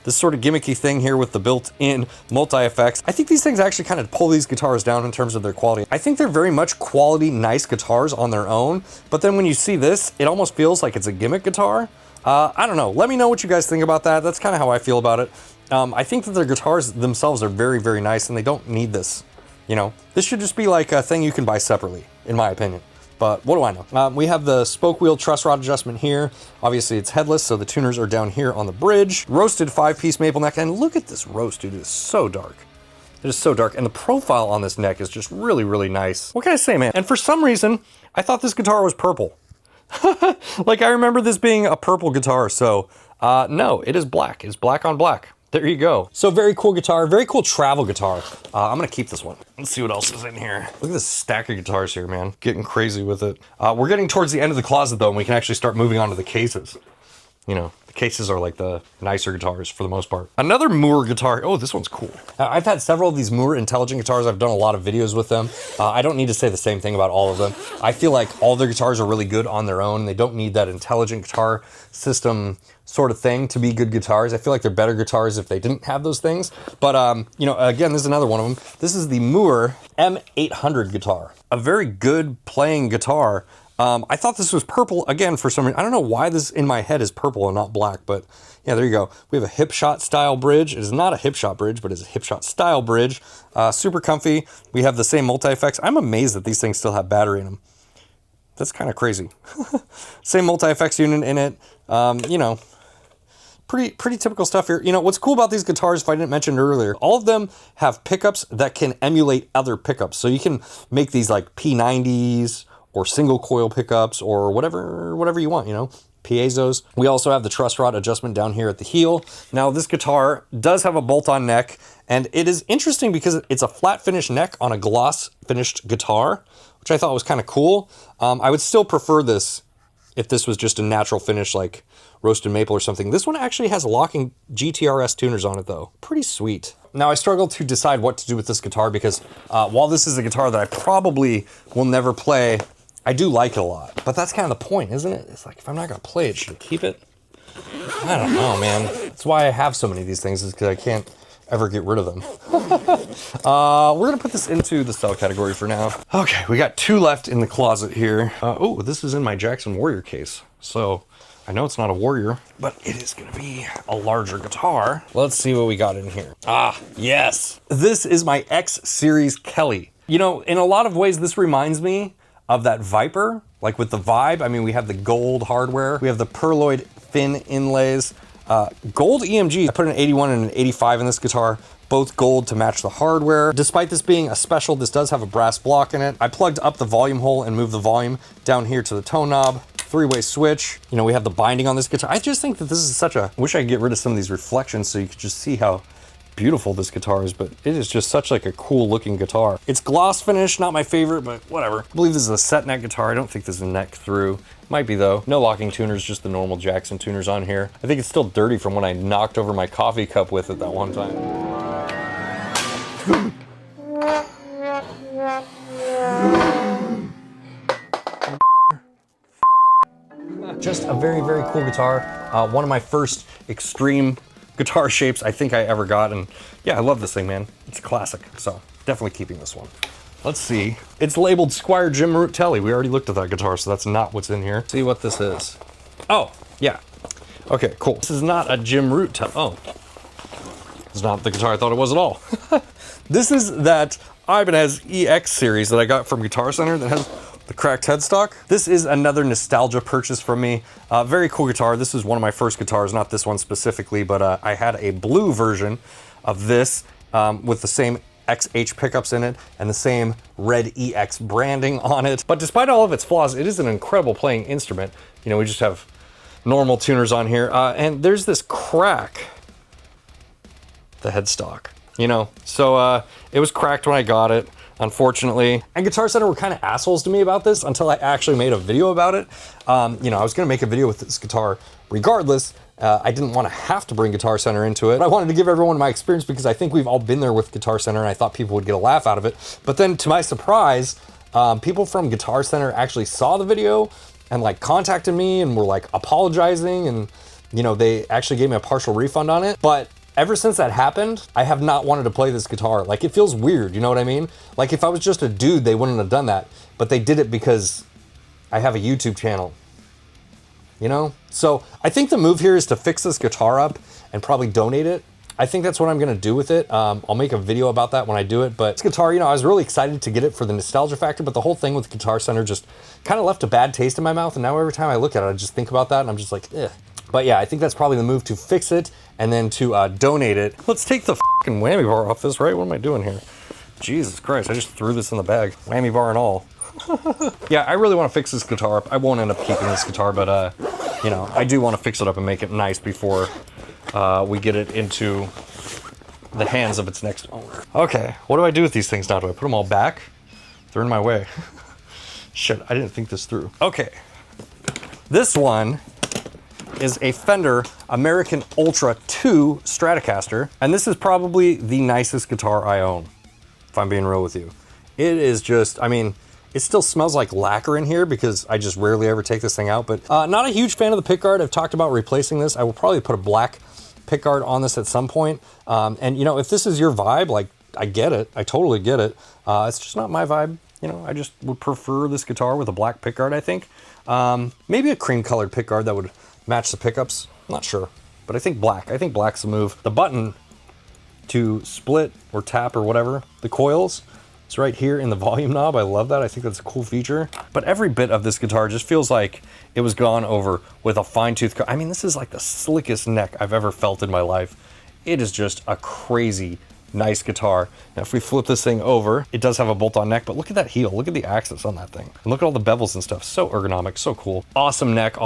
sort of gimmicky thing here with the built-in multi-effects. I think these things actually kind of pull these guitars down in terms of their quality. I think they're very much quality, nice guitars on their own, but then when you see this, it almost feels like it's a gimmick guitar. I don't know. Let me know what you guys think about that. That's kind of how I feel about it. I think that their guitars themselves are very, very nice, and they don't need this. You know, this should just be like a thing you can buy separately, in my opinion. But what do I know? We have the spoke wheel truss rod adjustment here. Obviously, it's headless, so the tuners are down here on the bridge. Roasted 5-piece maple neck, and look at this roast, dude. It's so dark. It is so dark, and the profile on this neck is just really, really nice. What can I say, man? And for some reason, I thought this guitar was purple. Like, I remember this being a purple guitar, so no, it is black. It's black on black. There you go. So very cool guitar, very cool travel guitar. I'm gonna keep this one. Let's see what else is in here. Look at this stack of guitars here, man. Getting crazy with it. We're getting towards the end of the closet though, and we can actually start moving on to the cases. You know, the cases are like the nicer guitars for the most part. Another Moore guitar. Oh, this one's cool. I've had several of these Moore intelligent guitars. I've done a lot of videos with them. I don't need to say the same thing about all of them. I feel like all their guitars are really good on their own. They don't need that intelligent guitar system sort of thing to be good guitars. I feel like they're better guitars if they didn't have those things. But, you know, again, this is another one of them. This is the Moore M800 guitar. A very good playing guitar. I thought this was purple, again, for some reason. I don't know why this in my head is purple and not black, but yeah, there you go. We have a hip shot style bridge. It is not a hip shot bridge, but it's a hip shot style bridge. Super comfy. We have the same multi-effects. I'm amazed that these things still have battery in them. That's kind of crazy. Same multi-effects unit in it. You know, pretty typical stuff here. You know, what's cool about these guitars, if I didn't mention earlier, all of them have pickups that can emulate other pickups. So you can make these like P90s, or single coil pickups, or whatever you want, you know, piezos. We also have the truss rod adjustment down here at the heel. Now this guitar does have a bolt-on neck, and it is interesting because it's a flat finish neck on a gloss finished guitar, which I thought was kind of cool. I would still prefer this if this was just a natural finish like roasted maple or something. This one actually has locking GTRS tuners on it though. Pretty sweet. Now I struggled to decide what to do with this guitar because while this is a guitar that I probably will never play, I do like it a lot, but that's kind of the point, isn't it? It's like, if I'm not gonna play it, should I keep it? I don't know, man. That's why I have so many of these things, is because I can't ever get rid of them. We're gonna put this into the sell category for now. Okay, we got 2 left in the closet here. Oh, this is in my Jackson Warrior case. So I know it's not a Warrior, but it is gonna be a larger guitar. Let's see what we got in here. Ah, yes. This is my X Series Kelly. You know, in a lot of ways, this reminds me of that Viper, like with the vibe. I mean, we have the gold hardware, we have the perloid fin inlays, gold EMG. I put an 81 and an 85 in this guitar, both gold to match the hardware. Despite this being a special, this does have a brass block in it. I plugged up the volume hole and moved the volume down here to the tone knob. 3-way switch. You know, we have the binding on this guitar. I just think that this is such a, I wish I could get rid of some of these reflections so you could just see how beautiful this guitar is, but it is just such like a cool looking guitar. It's gloss finish, not my favorite, but whatever. I believe this is a set neck guitar. I don't think this is a neck through. Might be though. No locking tuners, just the normal Jackson tuners on here. I think it's still dirty from when I knocked over my coffee cup with it that one time. Just a very, very cool guitar. One of my first extreme guitar shapes I think I ever got, and yeah, I love this thing, man. It's a classic, so definitely keeping this one. Let's see. It's labeled Squier Jaguar. We already looked at that guitar, so that's not what's in here. See what this is. Oh, yeah. Okay, cool. This is not a Jim Root Telly. Oh, it's not the guitar I thought it was at all. This is that Ibanez EX series that I got from Guitar Center that has the cracked headstock. This is another nostalgia purchase from me. Very cool guitar. This is one of my first guitars, not this one specifically, but I had a blue version of this with the same XH pickups in it and the same red EX branding on it. But despite all of its flaws, it is an incredible playing instrument. You know, we just have normal tuners on here, and there's this crack, the headstock, you know? So it was cracked when I got it, unfortunately. And Guitar Center were kind of assholes to me about this until I actually made a video about it. You know, I was gonna make a video with this guitar regardless. I didn't want to have to bring Guitar Center into it. I wanted to give everyone my experience because I think we've all been there with Guitar Center and I thought people would get a laugh out of it. But then to my surprise, people from Guitar Center actually saw the video and like contacted me and were like apologizing, and you know, they actually gave me a partial refund on it. But ever since that happened, I have not wanted to play this guitar. Like, it feels weird, you know what I mean? Like, if I was just a dude, they wouldn't have done that. But they did it because I have a YouTube channel, you know? So I think the move here is to fix this guitar up and probably donate it. I think that's what I'm gonna do with it. I'll make a video about that when I do it. But this guitar, you know, I was really excited to get it for the nostalgia factor, but the whole thing with Guitar Center just kind of left a bad taste in my mouth. And now every time I look at it, I just think about that and I'm just like, ugh. But yeah, I think that's probably the move, to fix it and then to donate it. Let's take the fucking whammy bar off this, right? What am I doing here? Jesus Christ, I just threw this in the bag. Whammy bar and all. Yeah, I really want to fix this guitar up. I won't end up keeping this guitar, but, you know, I do want to fix it up and make it nice before we get it into the hands of its next owner. Okay, what do I do with these things now? Do I put them all back? They're in my way. Shit, I didn't think this through. Okay, this one is a Fender American Ultra 2 Stratocaster, and this is probably the nicest guitar I own, if I'm being real with you. It is just, I mean, it still smells like lacquer in here because I just rarely ever take this thing out, but not a huge fan of the pickguard. I've talked about replacing this. I will probably put a black pickguard on this at some point. And you know, if this is your vibe, like, I get it. I totally get it. It's just not my vibe. You know, I just would prefer this guitar with a black pickguard, I think. Maybe a cream colored pickguard that would match the pickups. I'm not sure, but I think black. I think black's the move. The button to split or tap or whatever, the coils, it's right here in the volume knob. I love that. I think that's a cool feature. But every bit of this guitar just feels like it was gone over with a fine-tooth comb. I mean, this is like the slickest neck I've ever felt in my life. It is just a crazy nice guitar. Now, if we flip this thing over, it does have a bolt-on neck, but look at that heel. Look at the axis on that thing. And look at all the bevels and stuff. So ergonomic, so cool. Awesome neck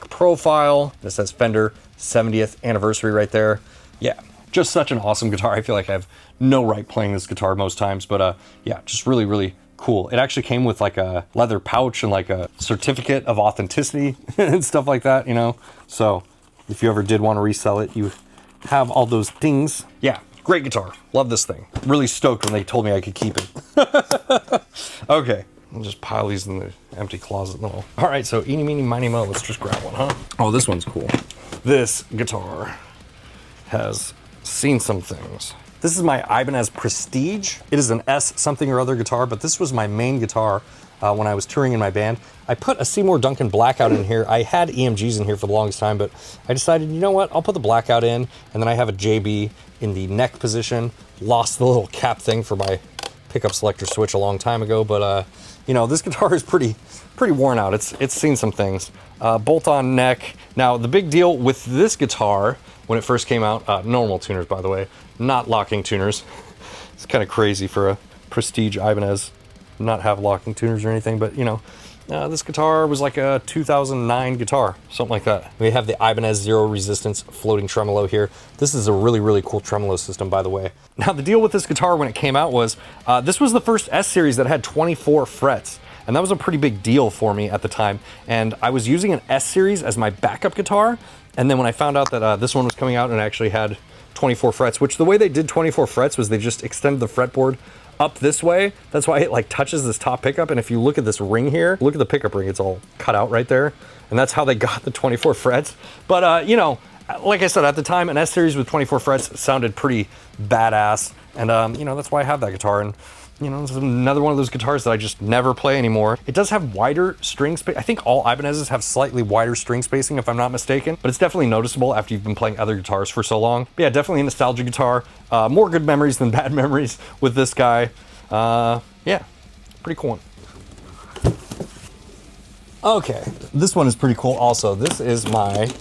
profile. This says Fender 70th anniversary right there. Yeah, just such an awesome guitar. I feel like I have no right playing this guitar most times, but yeah, just really, really cool. It actually came with like a leather pouch and like a certificate of authenticity and stuff like that, you know? So if you ever did want to resell it, you have all those things. Yeah, great guitar. Love this thing. Really stoked when they told me I could keep it. Okay, I'll just pile these in the empty closet now. All right, so eeny, meeny, miny, mo. Let's just grab one, huh? Oh, this one's cool. This guitar has seen some things. This is my Ibanez Prestige. It is an S something or other guitar, but this was my main guitar when I was touring in my band. I put a Seymour Duncan Blackout in here. I had EMGs in here for the longest time, but I decided, you know what, I'll put the Blackout in, and then I have a JB in the neck position. Lost the little cap thing for my pickup selector switch a long time ago, but you know, this guitar is pretty worn out. It's seen some things. Bolt-on neck. Now, the big deal with this guitar when it first came out, normal tuners, by the way, not locking tuners. It's kind of crazy for a Prestige Ibanez not have locking tuners or anything, but you know, this guitar was like a 2009 guitar, something like that. We have the Ibanez Zero Resistance floating tremolo here. This is a really, really cool tremolo system, by the way. Now, the deal with this guitar when it came out was, this was the first S series that had 24 frets. And that was a pretty big deal for me at the time. And I was using an S series as my backup guitar. And then when I found out that this one was coming out and actually had 24 frets, which the way they did 24 frets was they just extended the fretboard up this way. That's why it like touches this top pickup. And if you look at this ring here, look at the pickup ring, it's all cut out right there. And that's how they got the 24 frets. But you know, like I said, at the time, an S series with 24 frets sounded pretty badass. And you know, that's why I have that guitar. And you know, this is another one of those guitars that I just never play anymore. It does have wider string space. I think all Ibanez's have slightly wider string spacing, if I'm not mistaken, but it's definitely noticeable after you've been playing other guitars for so long. But yeah, definitely a nostalgia guitar. More good memories than bad memories with this guy. Yeah, pretty cool one. Okay, this one is pretty cool also. This is my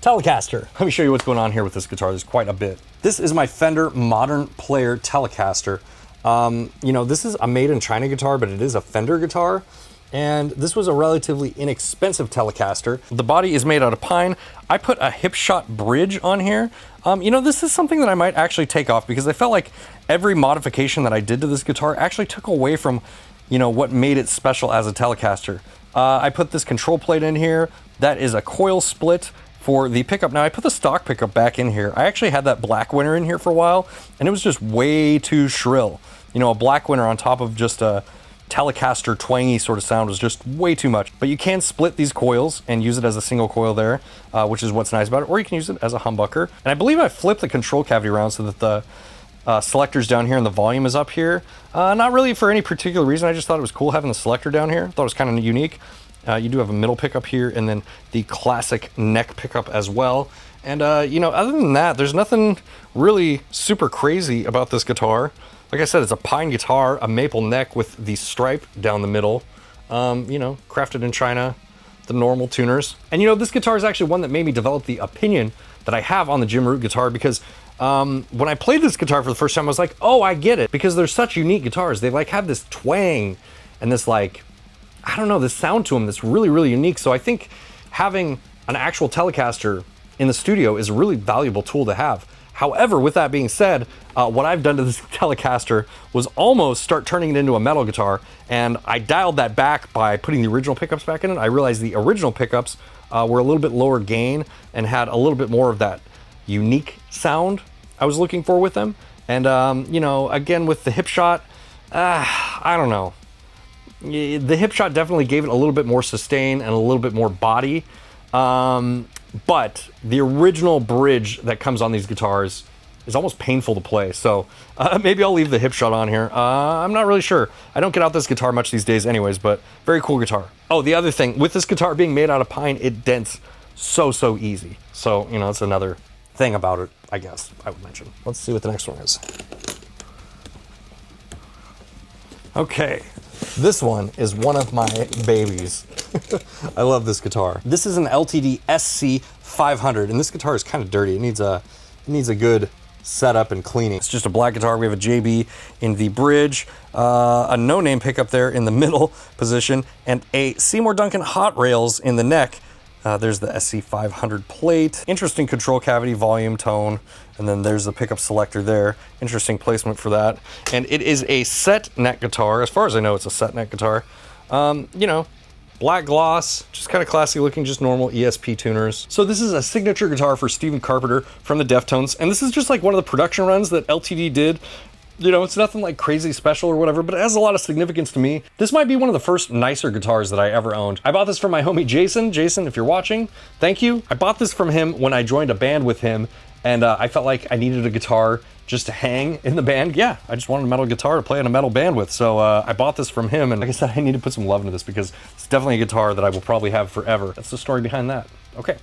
Telecaster. Let me show you what's going on here with this guitar. There's quite a bit. This is my Fender Modern Player Telecaster. You know, this is a made in China guitar, but it is a Fender guitar. And this was a relatively inexpensive Telecaster. The body is made out of pine. I put a hip shot bridge on here. You know, this is something that I might actually take off because I felt like every modification that I did to this guitar actually took away from, you know, what made it special as a Telecaster. I put this control plate in here. That is a coil split for the pickup. Now, I put the stock pickup back in here. I actually had that black winner in here for a while, and it was just way too shrill. You know, a black winner on top of just a Telecaster twangy sort of sound was just way too much. But you can split these coils and use it as a single coil there, which is what's nice about it, or you can use it as a humbucker. And I believe I flipped the control cavity around so that the selector's down here and the volume is up here. Not really for any particular reason. I just thought it was cool having the selector down here. Thought it was kind of unique. You do have a middle pickup here and then the classic neck pickup as well. And, you know, other than that, there's nothing really super crazy about this guitar. Like I said, it's a pine guitar, a maple neck with the stripe down the middle. You know, crafted in China, the normal tuners. And, you know, this guitar is actually one that made me develop the opinion that I have on the Jim Root guitar because When I played this guitar for the first time, I was like, oh, I get it, because they're such unique guitars. They like have this twang and this like, I don't know, this sound to them that's really, really unique. So I think having an actual Telecaster in the studio is a really valuable tool to have. However, with that being said, what I've done to this Telecaster was almost start turning it into a metal guitar, and I dialed that back by putting the original pickups back in it. I realized the original pickups were a little bit lower gain and had a little bit more of that unique sound I was looking for with them. And, you know, again, with the hip shot, I don't know. The hip shot definitely gave it a little bit more sustain and a little bit more body. But the original bridge that comes on these guitars is almost painful to play. So maybe I'll leave the hip shot on here. I'm not really sure. I don't get out this guitar much these days anyways, but very cool guitar. Oh, the other thing, with this guitar being made out of pine, it dents so easy. So, you know, that's another thing about it, I guess I would mention. Let's see what the next one is. Okay, this one is one of my babies. I love this guitar. This is an LTD SC500, and this guitar is kind of dirty. It needs a good setup and cleaning. It's just a black guitar. We have a JB in the bridge, a no-name pickup there in the middle position, and a Seymour Duncan hot rails in the neck. There's the SC500 plate. Interesting control cavity, volume, tone, and then there's the pickup selector there. Interesting placement for that. And it is a set neck guitar. As far as I know, it's a set neck guitar. You know, black gloss, just kind of classy looking, just normal ESP tuners. So this is a signature guitar for Stephen Carpenter from the Deftones, and this is just like one of the production runs that LTD did. You know, it's nothing like crazy special or whatever, but it has a lot of significance to me. This might be one of the first nicer guitars that I ever owned. I bought this from my homie Jason. Jason, if you're watching, thank you. I bought this from him when I joined a band with him, and I felt like I needed a guitar just to hang in the band. Yeah, I just wanted a metal guitar to play in a metal band with, so I bought this from him, and like I said, I need to put some love into this because it's definitely a guitar that I will probably have forever. That's the story behind that. Okay.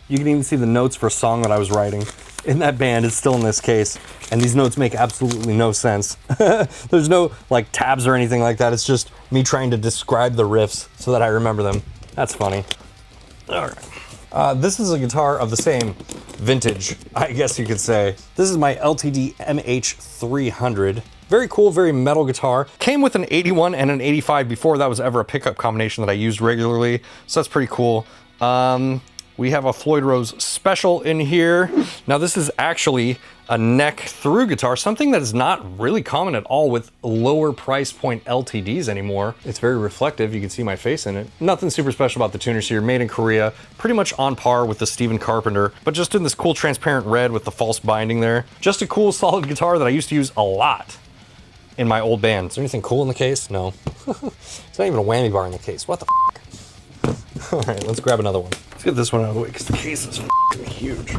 You can even see the notes for a song that I was writing in that band. It's still in this case, and these notes make absolutely no sense. There's no like tabs or anything like that. It's just me trying to describe the riffs so that I remember them. That's funny. All right. This is a guitar of the same vintage, I guess you could say. This is my LTD MH300. Very cool, very metal guitar. Came with an 81 and an 85 before that was ever a pickup combination that I used regularly, so that's pretty cool. We have a Floyd Rose Special in here. Now this is actually a neck through guitar, something that is not really common at all with lower price point LTDs anymore. It's very reflective, you can see my face in it. Nothing super special about the tuners here, made in Korea, pretty much on par with the Stephen Carpenter, but just in this cool transparent red with the false binding there. Just a cool solid guitar that I used to use a lot in my old band. Is there anything cool in the case? No. It's not even a whammy bar in the case, what the f***? All right, let's grab another one. Let's get this one out of the way because the case is f***ing huge.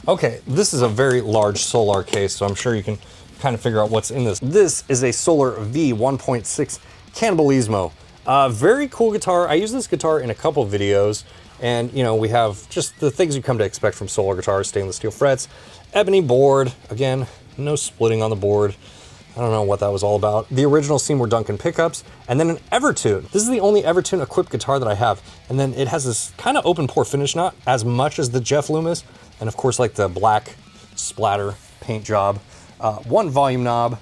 Okay, this is a very large Solar case, so I'm sure you can kind of figure out what's in this. This is a Solar V1.6 𝐏𝐂𝐈𝐿𝐄. Very cool guitar. I use this guitar in a couple videos, and you know, we have just the things you come to expect from Solar guitars: stainless steel frets, ebony board. Again, no splitting on the board. I don't know what that was all about. The original Seymour Duncan pickups, and then an Evertune. This is the only Evertune equipped guitar that I have. And then it has this kind of open pore finish, not as much as the Jeff Loomis. And of course, like the black splatter paint job. One volume knob,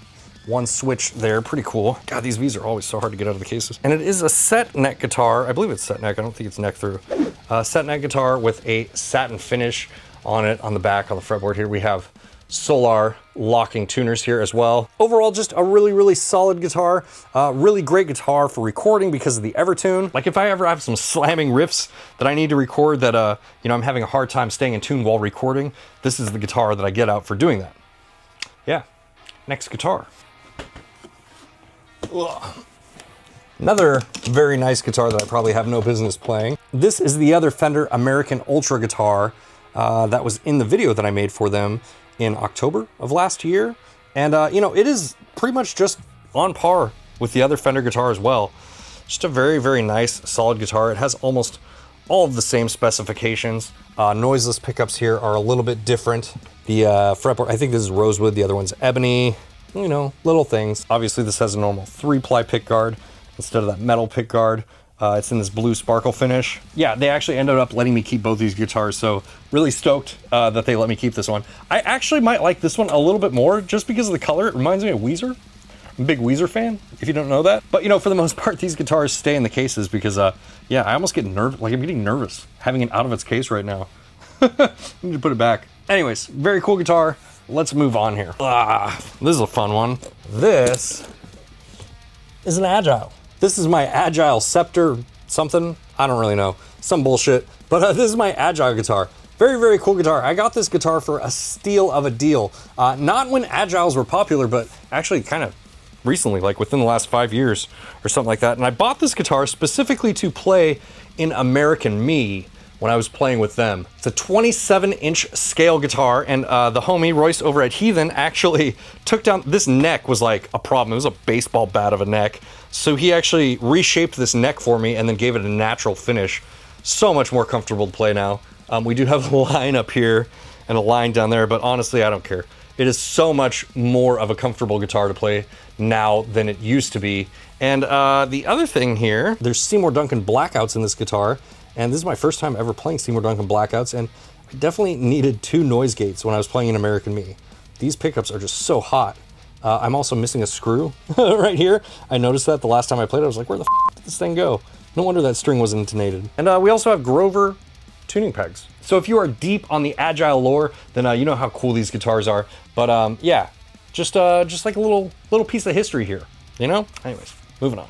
one switch there, pretty cool. God, these V's are always so hard to get out of the cases. And it is a set neck guitar. I believe it's set neck, I don't think it's neck through. Set neck guitar with a satin finish on it. On the back, on the fretboard here, we have Solar locking tuners here as well. Overall, just a really solid guitar. Really great guitar for recording because of the Evertune. Like if I ever have some slamming riffs that I need to record that, you know, I'm having a hard time staying in tune while recording, this is the guitar that I get out for doing that. Yeah, next guitar. Ugh. Another very nice guitar that I probably have no business playing. This is the other Fender American Ultra guitar that was in the video that I made for them in October of last year. And you know, it is pretty much just on par with the other Fender guitar as well. Just a very nice, solid guitar. It has almost all of the same specifications. Noiseless pickups here are a little bit different. The fretboard, I think this is rosewood, the other one's ebony. You know, little things. Obviously this has a normal 3-ply pick guard instead of that metal pick guard. It's in this blue sparkle finish. Yeah, they actually ended up letting me keep both these guitars, so really stoked that they let me keep this one. I actually might like this one a little bit more just because of the color. It reminds me of Weezer. I'm a big Weezer fan, if you don't know that. But, you know, for the most part, these guitars stay in the cases because, yeah, I almost get nervous. Like, I'm getting nervous having it out of its case right now. I need to put it back. Anyways, very cool guitar. Let's move on here. This is a fun one. This is an Agile. This is my Agile Scepter something. I don't really know. Some bullshit. But this is my Agile guitar. Very, very cool guitar. I got this guitar for a steal of a deal. Not when Agiles were popular, but actually kind of recently, like within the last 5 years or something like that. And I bought this guitar specifically to play in American Me when I was playing with them. It's a 27-inch scale guitar, and the homie Royce over at Heathen actually took down, this neck was like a problem. It was a baseball bat of a neck. So he actually reshaped this neck for me and then gave it a natural finish. So much more comfortable to play now. We do have a line up here and a line down there, but honestly, I don't care. It is so much more of a comfortable guitar to play now than it used to be. And the other thing here, there's Seymour Duncan Blackouts in this guitar, and this is my first time ever playing Seymour Duncan Blackouts, and I definitely needed 2 noise gates when I was playing in American Me. These pickups are just so hot. I'm also missing a screw right here. I noticed that the last time I played it, I was like, where the f did this thing go? No wonder that string wasn't intonated. And we also have Grover tuning pegs. So if you are deep on the Agile lore, then you know how cool these guitars are. But yeah, just like a little piece of history here, you know? Anyways, moving on.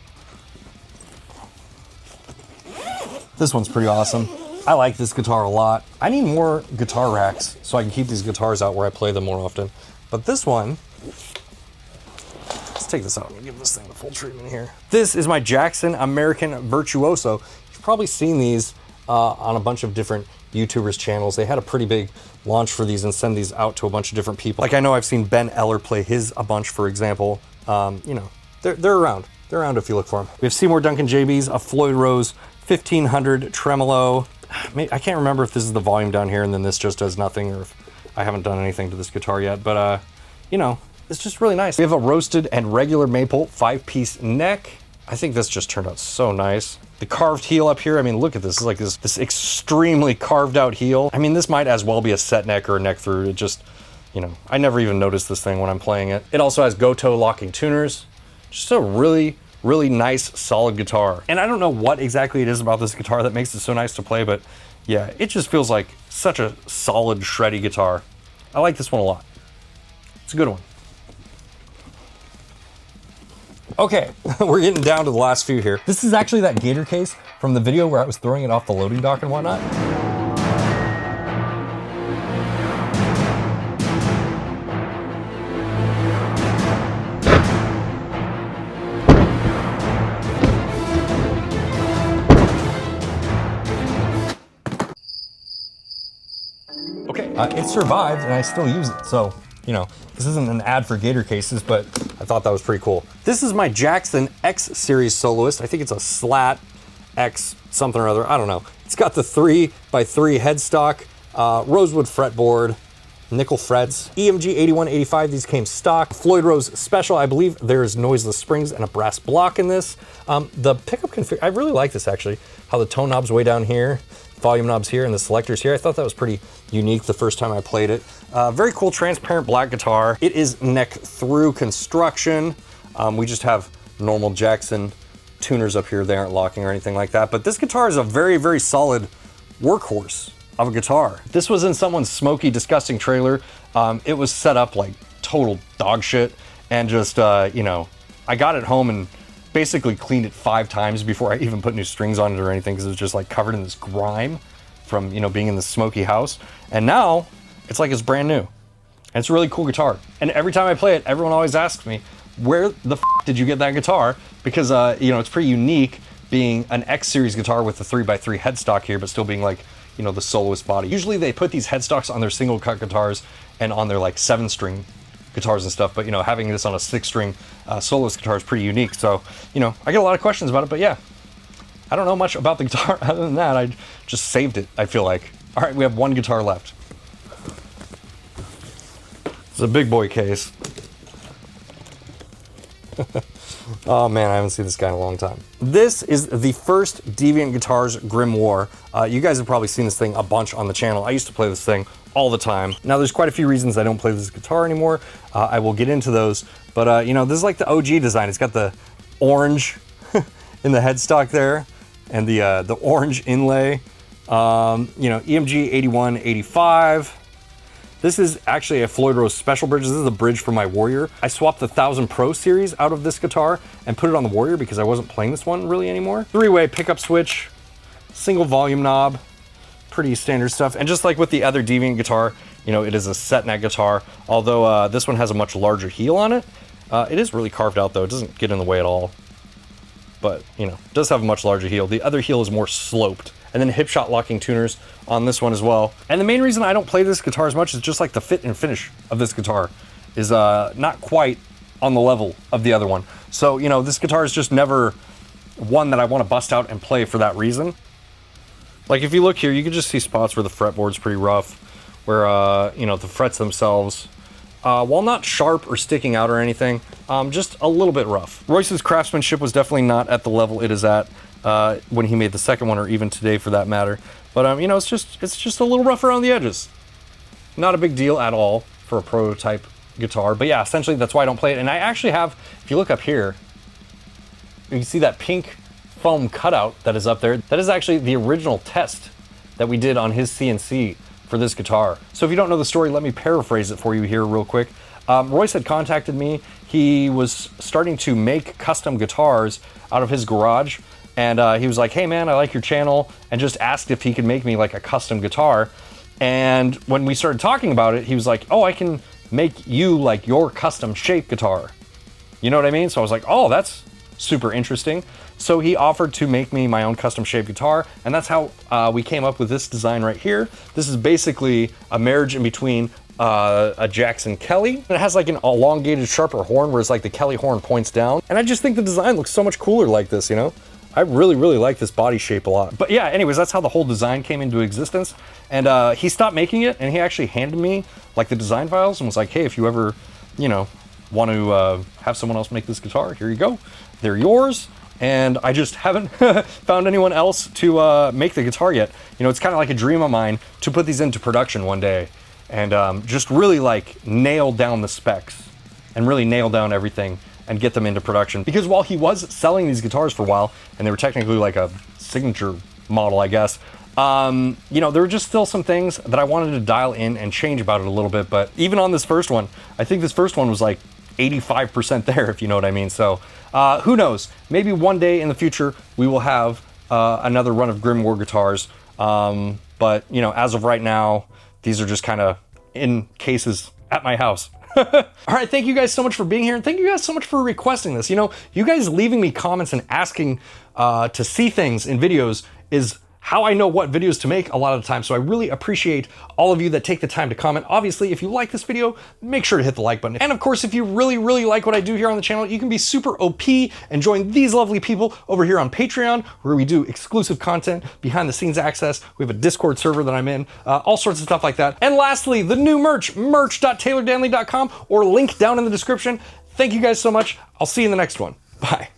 This one's pretty awesome. I like this guitar a lot. I need more guitar racks so I can keep these guitars out where I play them more often. But this one, let's take this out and give this thing the full treatment here. This is my Jackson American Virtuoso. You've probably seen these on a bunch of different YouTubers' channels. They had a pretty big launch for these and send these out to a bunch of different people. Like I know I've seen Ben Eller play his a bunch, for example. You know, they're around. They're around if you look for them. We have Seymour Duncan JBs, a Floyd Rose 1500 tremolo. I can't remember if this is the volume down here and then this just does nothing, or if I haven't done anything to this guitar yet, but you know, it's just really nice. We have a roasted and regular maple 5-piece neck. I think this just turned out so nice. The carved heel up here, I mean, look at this. It's like this extremely carved out heel. I mean, this might as well be a set neck or a neck through. It just, you know, I never even noticed this thing when I'm playing it. It also has 𝐏𝐄 locking tuners. Just a really, really nice, solid guitar. And I don't know what exactly it is about this guitar that makes it so nice to play, but yeah, it just feels like such a solid, shreddy guitar. I like this one a lot. It's a good one. Okay, we're getting down to the last few here. This is actually that gator case from the video where I was throwing it off the loading dock and whatnot. Okay, it survived and I still use it, so, you know, this isn't an ad for gator cases, but I thought that was pretty cool. This is my Jackson X series soloist. I think it's a Slat X something or other, I don't know. It's got the 3x3 headstock, rosewood fretboard, nickel frets, EMG 8185, these came stock. Floyd Rose Special, I believe there's noiseless springs and a brass block in this. The pickup config, I really like this actually, how the tone knob's way down here, volume knobs here, and the selectors here. I thought that was pretty unique the first time I played it. Very cool transparent black guitar. It is neck through construction. We just have normal Jackson tuners up here. They aren't locking or anything like that, but this guitar is a very, very solid workhorse of a guitar. This was in someone's smoky, disgusting trailer. It was set up like total dog shit, and just, you know, I got it home and basically cleaned it 5 times before I even put new strings on it or anything, because it was just like covered in this grime from, you know, being in this smoky house. And now it's like it's brand new. And it's a really cool guitar. And every time I play it, everyone always asks me, where the f did you get that guitar? Because, you know, it's pretty unique being an X series guitar with the 3x3 headstock here, but still being like, you know, the soloist body. Usually they put these headstocks on their single cut guitars and on their like 7-string guitars and stuff, but you know, having this on a 6-string soloist guitar is pretty unique. So, you know, I get a lot of questions about it, but yeah, I don't know much about the guitar other than that. I just saved it, I feel like. All right, we have 1 guitar left. It's a big boy case. Oh man, I haven't seen this guy in a long time. This is the first Deviant Guitars Grimoire. You guys have probably seen this thing a bunch on the channel. I used to play this thing all the time. Now there's quite a few reasons I don't play this guitar anymore. I will get into those, but you know, this is like the OG design. It's got the orange in the headstock there, and the orange inlay. You know, EMG 8185. This is actually a Floyd Rose Special Bridge. This is a bridge for my Warrior. I swapped the 1000 Pro series out of this guitar and put it on the Warrior because I wasn't playing this one really anymore. 3-way pickup switch, single volume knob, pretty standard stuff. And just like with the other Deviant guitar, you know, it is a set neck guitar, although this one has a much larger heel on it. It is really carved out though. It doesn't get in the way at all. But, you know, it does have a much larger heel. The other heel is more sloped. And then hip shot locking tuners on this one as well. And the main reason I don't play this guitar as much is just like the fit and finish of this guitar is not quite on the level of the other one. So, you know, this guitar is just never one that I want to bust out and play for that reason. Like if you look here, you can just see spots where the fretboard's pretty rough, where, you know, the frets themselves, while not sharp or sticking out or anything, just a little bit rough. Royce's craftsmanship was definitely not at the level it is at when he made the second one, or even today for that matter. But you know, it's just a little rough around the edges. Not a big deal at all for a prototype guitar. But yeah, essentially that's why I don't play it. And I actually have, if you look up here, you can see that pink foam cutout that is up there. That is actually the original test that we did on his CNC for this guitar. So if you don't know the story, let me paraphrase it for you here real quick. Royce had contacted me. He was starting to make custom guitars out of his garage. And he was like, hey man, I like your channel, and just asked if he could make me like a custom guitar. And when we started talking about it, he was like, oh, I can make you like your custom shaped guitar. You know what I mean? So I was like, oh, that's super interesting. So he offered to make me my own custom shaped guitar, and that's how we came up with this design right here. This is basically a marriage in between a Jackson Kelly. And it has like an elongated, sharper horn, whereas like the Kelly horn points down. And I just think the design looks so much cooler like this, you know? I really, really like this body shape a lot. But yeah, anyways, that's how the whole design came into existence. And he stopped making it, and he actually handed me like the design files and was like, hey, if you ever, you know, want to have someone else make this guitar, here you go. They're yours. And I just haven't found anyone else to make the guitar yet. You know, it's kind of like a dream of mine to put these into production one day and just really like nail down the specs and really nail down everything and get them into production. Because while he was selling these guitars for a while, and they were technically like a signature model, I guess, you know, there were just still some things that I wanted to dial in and change about it a little bit. But even on this first one, I think this first one was like 85% there, if you know what I mean. So who knows? Maybe one day in the future, we will have another run of Grimoire guitars. But, you know, as of right now, these are just kind of in cases at my house. All right, thank you guys so much for being here, and thank you guys so much for requesting this. You know, you guys leaving me comments and asking to see things in videos is how I know what videos to make a lot of the time. So I really appreciate all of you that take the time to comment. Obviously, if you like this video, make sure to hit the like button. And of course, if you really, really like what I do here on the channel, you can be super OP and join these lovely people over here on Patreon, where we do exclusive content, behind the scenes access. We have a Discord server that I'm in, all sorts of stuff like that. And lastly, the new merch.taylordanley.com, or link down in the description. Thank you guys so much. I'll see you in the next one. Bye.